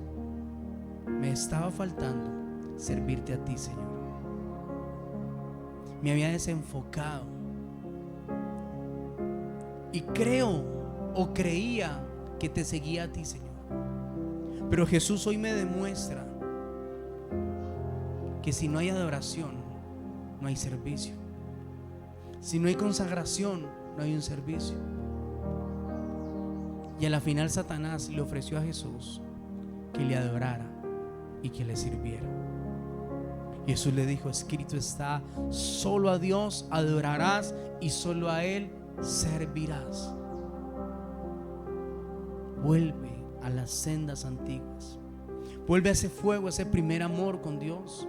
Me estaba faltando servirte a ti, Señor. Me había desenfocado y creo o creía que te seguía a ti, Señor. Pero Jesús hoy me demuestra que si no hay adoración, no hay servicio. Si no hay consagración, no hay un servicio. Y a la final Satanás le ofreció a Jesús que le adorara y que le sirviera. Y Jesús le dijo: escrito está, solo a Dios adorarás y solo a Él servirás. Vuelve a las sendas antiguas. Vuelve a ese fuego, a ese primer amor con Dios.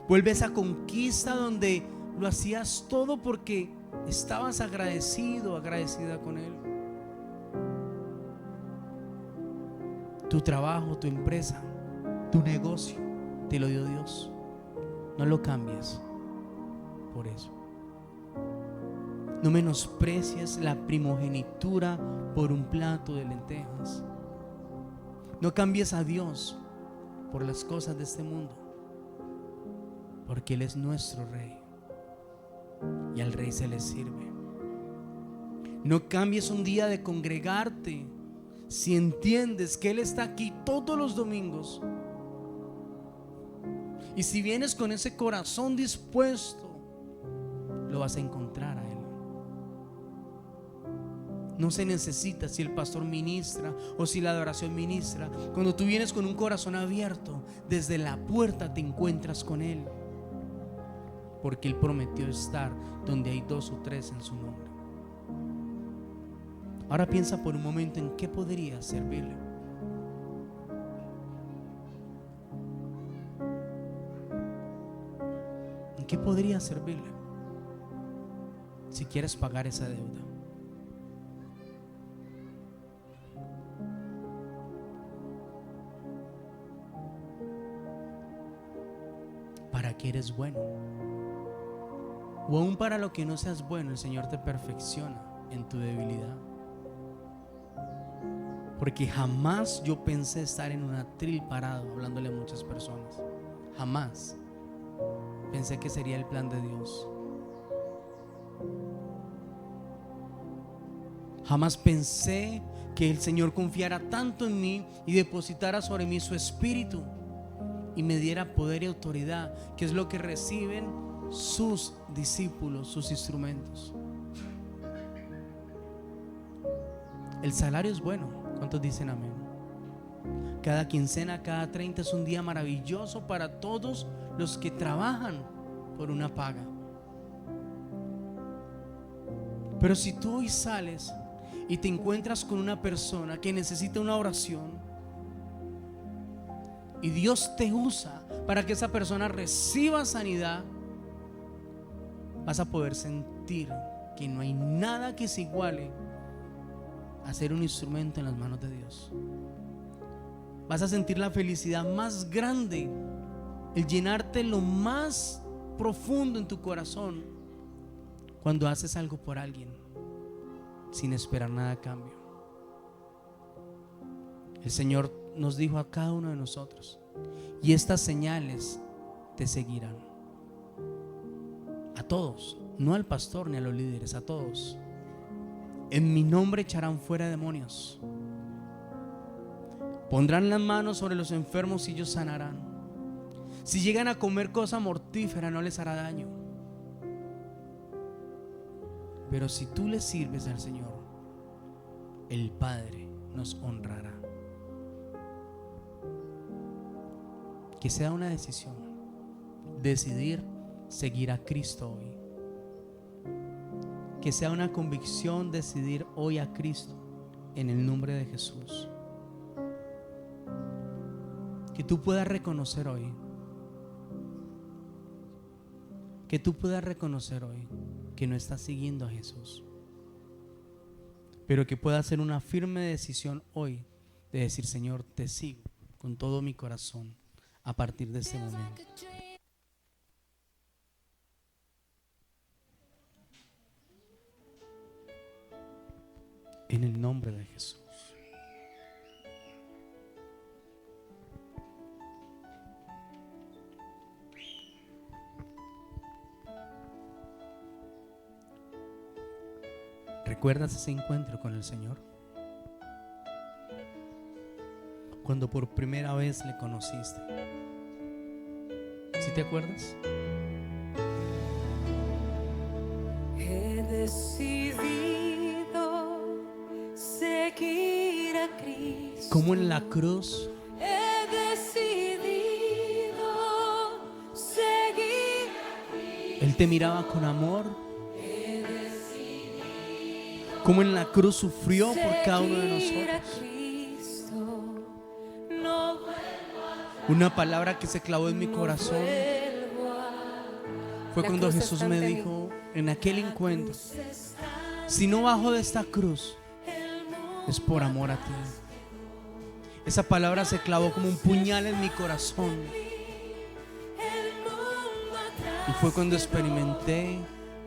Vuelve a esa conquista donde lo hacías todo porque estabas agradecido, agradecida con Él. Tu trabajo, tu empresa, tu negocio, te lo dio Dios. No lo cambies por eso. No menosprecies la primogenitura por un plato de lentejas. No cambies a Dios por las cosas de este mundo, porque Él es nuestro Rey y al Rey se le sirve. No cambies un día de congregarte si entiendes que Él está aquí todos los domingos. Y si vienes con ese corazón dispuesto, lo vas a encontrar a Él. No se necesita si el pastor ministra o si la adoración ministra. Cuando tú vienes con un corazón abierto, desde la puerta te encuentras con Él, porque Él prometió estar donde hay 2 o 3 en su nombre. Ahora piensa por un momento en qué podría servirle. ¿En qué podría servirle? Si quieres pagar esa deuda. ¿Para qué eres bueno? O aún para lo que no seas bueno, el Señor te perfecciona en tu debilidad. Porque jamás yo pensé estar en un atril parado hablándole a muchas personas. Jamás pensé que sería el plan de Dios. Jamás pensé que el Señor confiara tanto en mí y depositara sobre mí su espíritu y me diera poder y autoridad, que es lo que reciben sus discípulos, sus instrumentos. El salario es bueno. ¿Cuántos dicen amén? Cada quincena, cada 30 es un día maravilloso para todos los que trabajan por una paga. Pero si tú hoy sales y te encuentras con una persona que necesita una oración y Dios te usa para que esa persona reciba sanidad, vas a poder sentir que no hay nada que se iguale a ser un instrumento en las manos de Dios. Vas a sentir la felicidad más grande, el llenarte lo más profundo en tu corazón cuando haces algo por alguien sin esperar nada a cambio. El Señor nos dijo a cada uno de nosotros: y estas señales te seguirán. A todos, no al pastor ni a los líderes, a todos. En mi nombre echarán fuera demonios. Pondrán las manos sobre los enfermos y ellos sanarán. Si llegan a comer cosa mortífera, no les hará daño. Pero si tú le sirves al Señor, el Padre nos honrará. Que sea una decisión, decidir seguir a Cristo hoy. Que sea una convicción decidir hoy a Cristo en el nombre de Jesús. Que tú puedas reconocer hoy, que no estás siguiendo a Jesús, pero que puedas hacer una firme decisión hoy de decir: Señor, te sigo con todo mi corazón a partir de este momento. En el nombre de Jesús. ¿Recuerdas ese encuentro con el Señor? Cuando por primera vez le conociste. ¿Sí te acuerdas? decidido seguir a Cristo. Como en la cruz He decidido seguir a Cristo. Él te miraba con amor. Como en la cruz sufrió por cada uno de nosotros. Una palabra que se clavó en mi corazón fue cuando Jesús me dijo en aquel encuentro: si no bajo de esta cruz es por amor a ti. Esa palabra se clavó como un puñal en mi corazón. Y fue cuando experimenté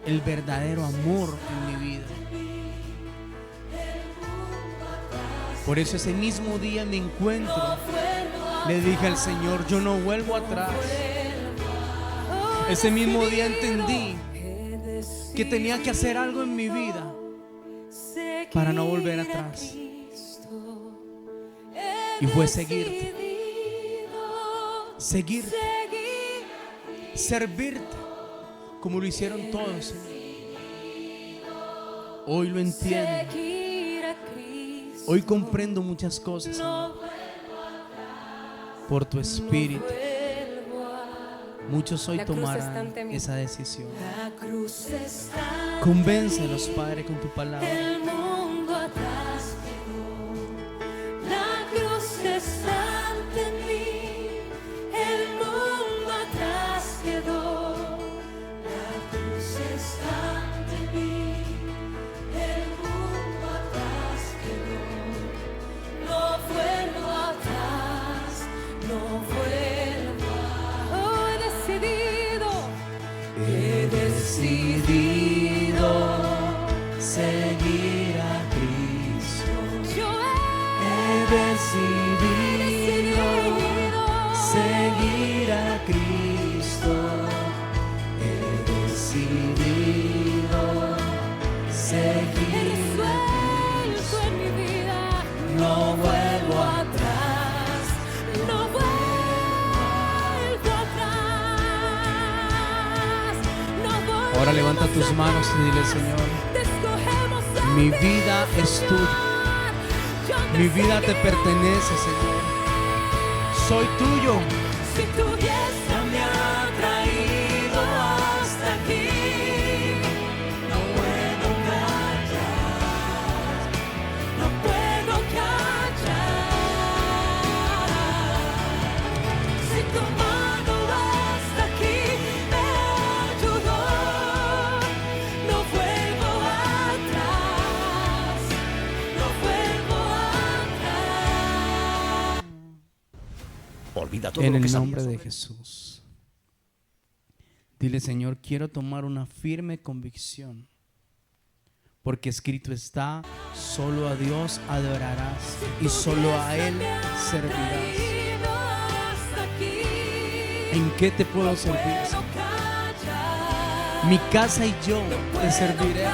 el verdadero amor en mi vida. Por eso ese mismo día en mi encuentro le dije al Señor: yo no vuelvo atrás. Ese mismo día entendí que tenía que hacer algo en mi vida para no volver atrás. Y fue seguirte, servirte como lo hicieron todos, Señor. Hoy lo entiendo. Hoy comprendo muchas cosas, Señor. Por tu espíritu, muchos hoy tomarán esa decisión. Convéncelos, Padre, con tu palabra. El mundo atrás quedó. La cruz está ante mí. El mundo atrás quedó. La cruz está ante mí. El mundo atrás quedó. No vuelvo atrás. No vuelvo atrás. Oh, he decidido seguir a Cristo. He decidido seguir a Cristo. He decidido seguir a Cristo. No vuelvo atrás. No vuelvo atrás. Ahora levanta tus manos y dile: Señor, mi vida es tuya. Mi vida te pertenece, Señor. Soy tuyo. Si tu diestra me ha traído hasta aquí, no puedo callar, no puedo callar. Si tu mano hasta aquí me ayudó, no vuelvo atrás, no vuelvo atrás. Olvida todo En lo que el sabías nombre de sobre- Jesús. Dile: Señor, quiero tomar una firme convicción, porque escrito está: solo a Dios adorarás y solo a Él servirás. ¿En qué te puedo servir, Señor? Mi casa y yo te serviremos.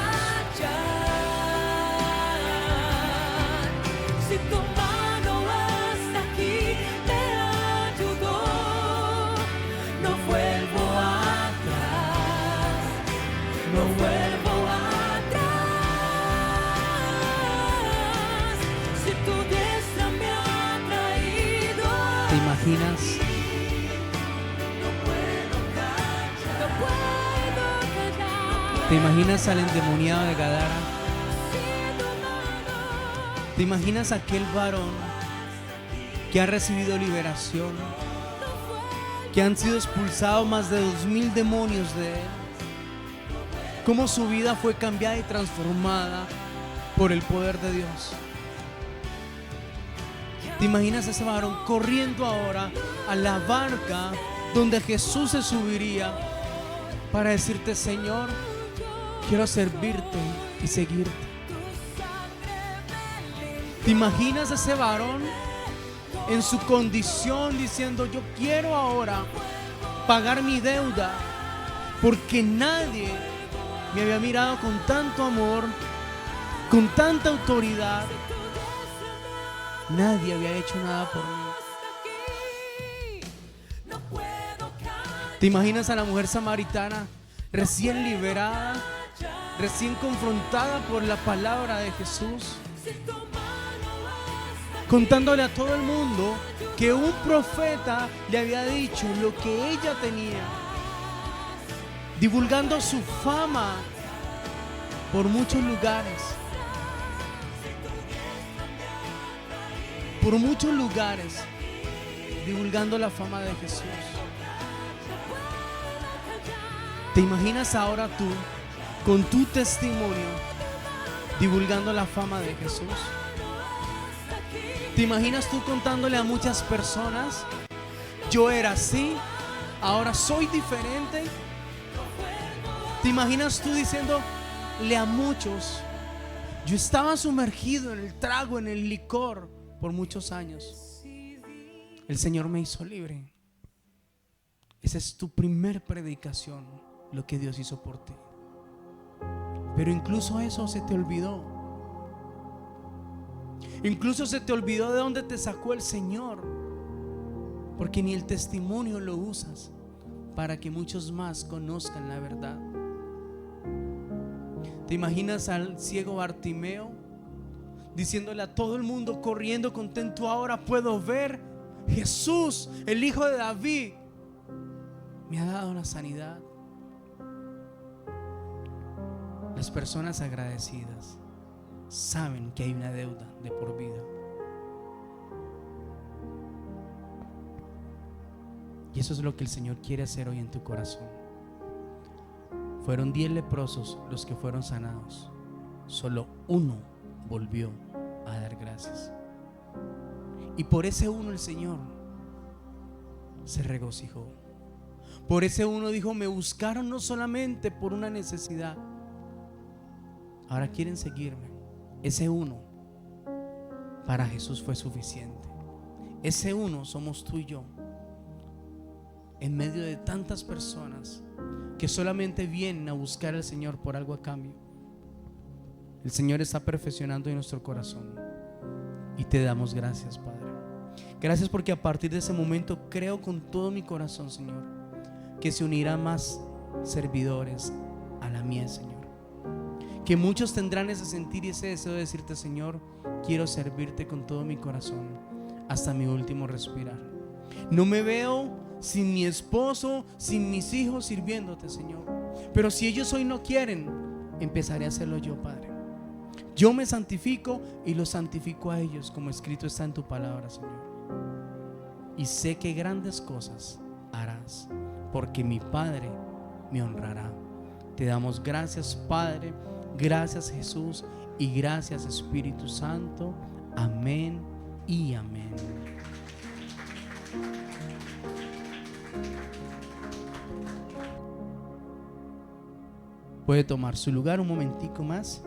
Si tu mano hasta aquí me ayudó, no vuelvo atrás, no vuelvo atrás. Si tu diestra me ha traído, ¿Te imaginas? no puedo callar. ¿Te imaginas al endemoniado de Gadara? ¿Te imaginas aquel varón que ha recibido liberación, que han sido expulsados más de 2000 demonios de él? Cómo su vida fue cambiada y transformada por el poder de Dios. ¿Te imaginas a ese varón corriendo ahora a la barca donde Jesús se subiría para decirte: Señor, quiero servirte y seguirte? ¿Te imaginas a ese varón en su condición diciendo: yo quiero ahora pagar mi deuda, porque nadie me había mirado con tanto amor, con tanta autoridad? Nadie había hecho nada por mí. ¿Te imaginas a la mujer samaritana recién liberada recién confrontada por la palabra de Jesús, Si tu mano está contándole a todo el mundo que un profeta le había dicho lo que ella tenía, divulgando su fama por muchos lugares, divulgando la fama de Jesús. ¿Te imaginas ahora tú, con tu testimonio, divulgando la fama de Jesús? ¿Te imaginas tú contándole a muchas personas, yo era así, ahora soy diferente? ¿Te imaginas tú diciéndole a muchos, yo estaba sumergido en el trago, en el licor por muchos años, el Señor me hizo libre? Esa es tu primer predicación, lo que Dios hizo por ti. Pero incluso eso se te olvidó. Incluso se te olvidó de dónde te sacó el Señor, porque ni el testimonio lo usas para que muchos más conozcan la verdad. ¿Te imaginas al ciego Bartimeo diciéndole a todo el mundo, corriendo contento, ahora puedo ver? Jesús, el Hijo de David, me ha dado la sanidad. Las personas agradecidas saben que hay una deuda de por vida. Y eso es lo que el Señor quiere hacer hoy en tu corazón. Fueron 10 leprosos los que fueron sanados. Solo uno volvió a dar gracias. Y por ese uno el Señor se regocijó. Por ese uno dijo, me buscaron no solamente por una necesidad, ahora quieren seguirme. Ese uno para Jesús fue suficiente. Ese uno somos tú y yo, en medio de tantas personas que solamente vienen a buscar al Señor por algo a cambio. El Señor está perfeccionando en nuestro corazón y te damos gracias, Padre. Gracias porque a partir de ese momento creo con todo mi corazón, Señor, que se unirán más servidores a la mía, Señor. Que muchos tendrán ese sentir y ese deseo de decirte, Señor, quiero servirte con todo mi corazón hasta mi último respirar. No me veo sin mi esposo, sin mis hijos sirviéndote, Señor, pero si ellos hoy no quieren, empezaré a hacerlo yo, Padre. Yo me santifico y los santifico a ellos, como escrito está en tu palabra, Señor. Y sé que grandes cosas harás, porque mi Padre me honrará. Te damos gracias, Padre. Gracias, Jesús, y gracias, Espíritu Santo. Amén y amén. Puede tomar su lugar un momentico más.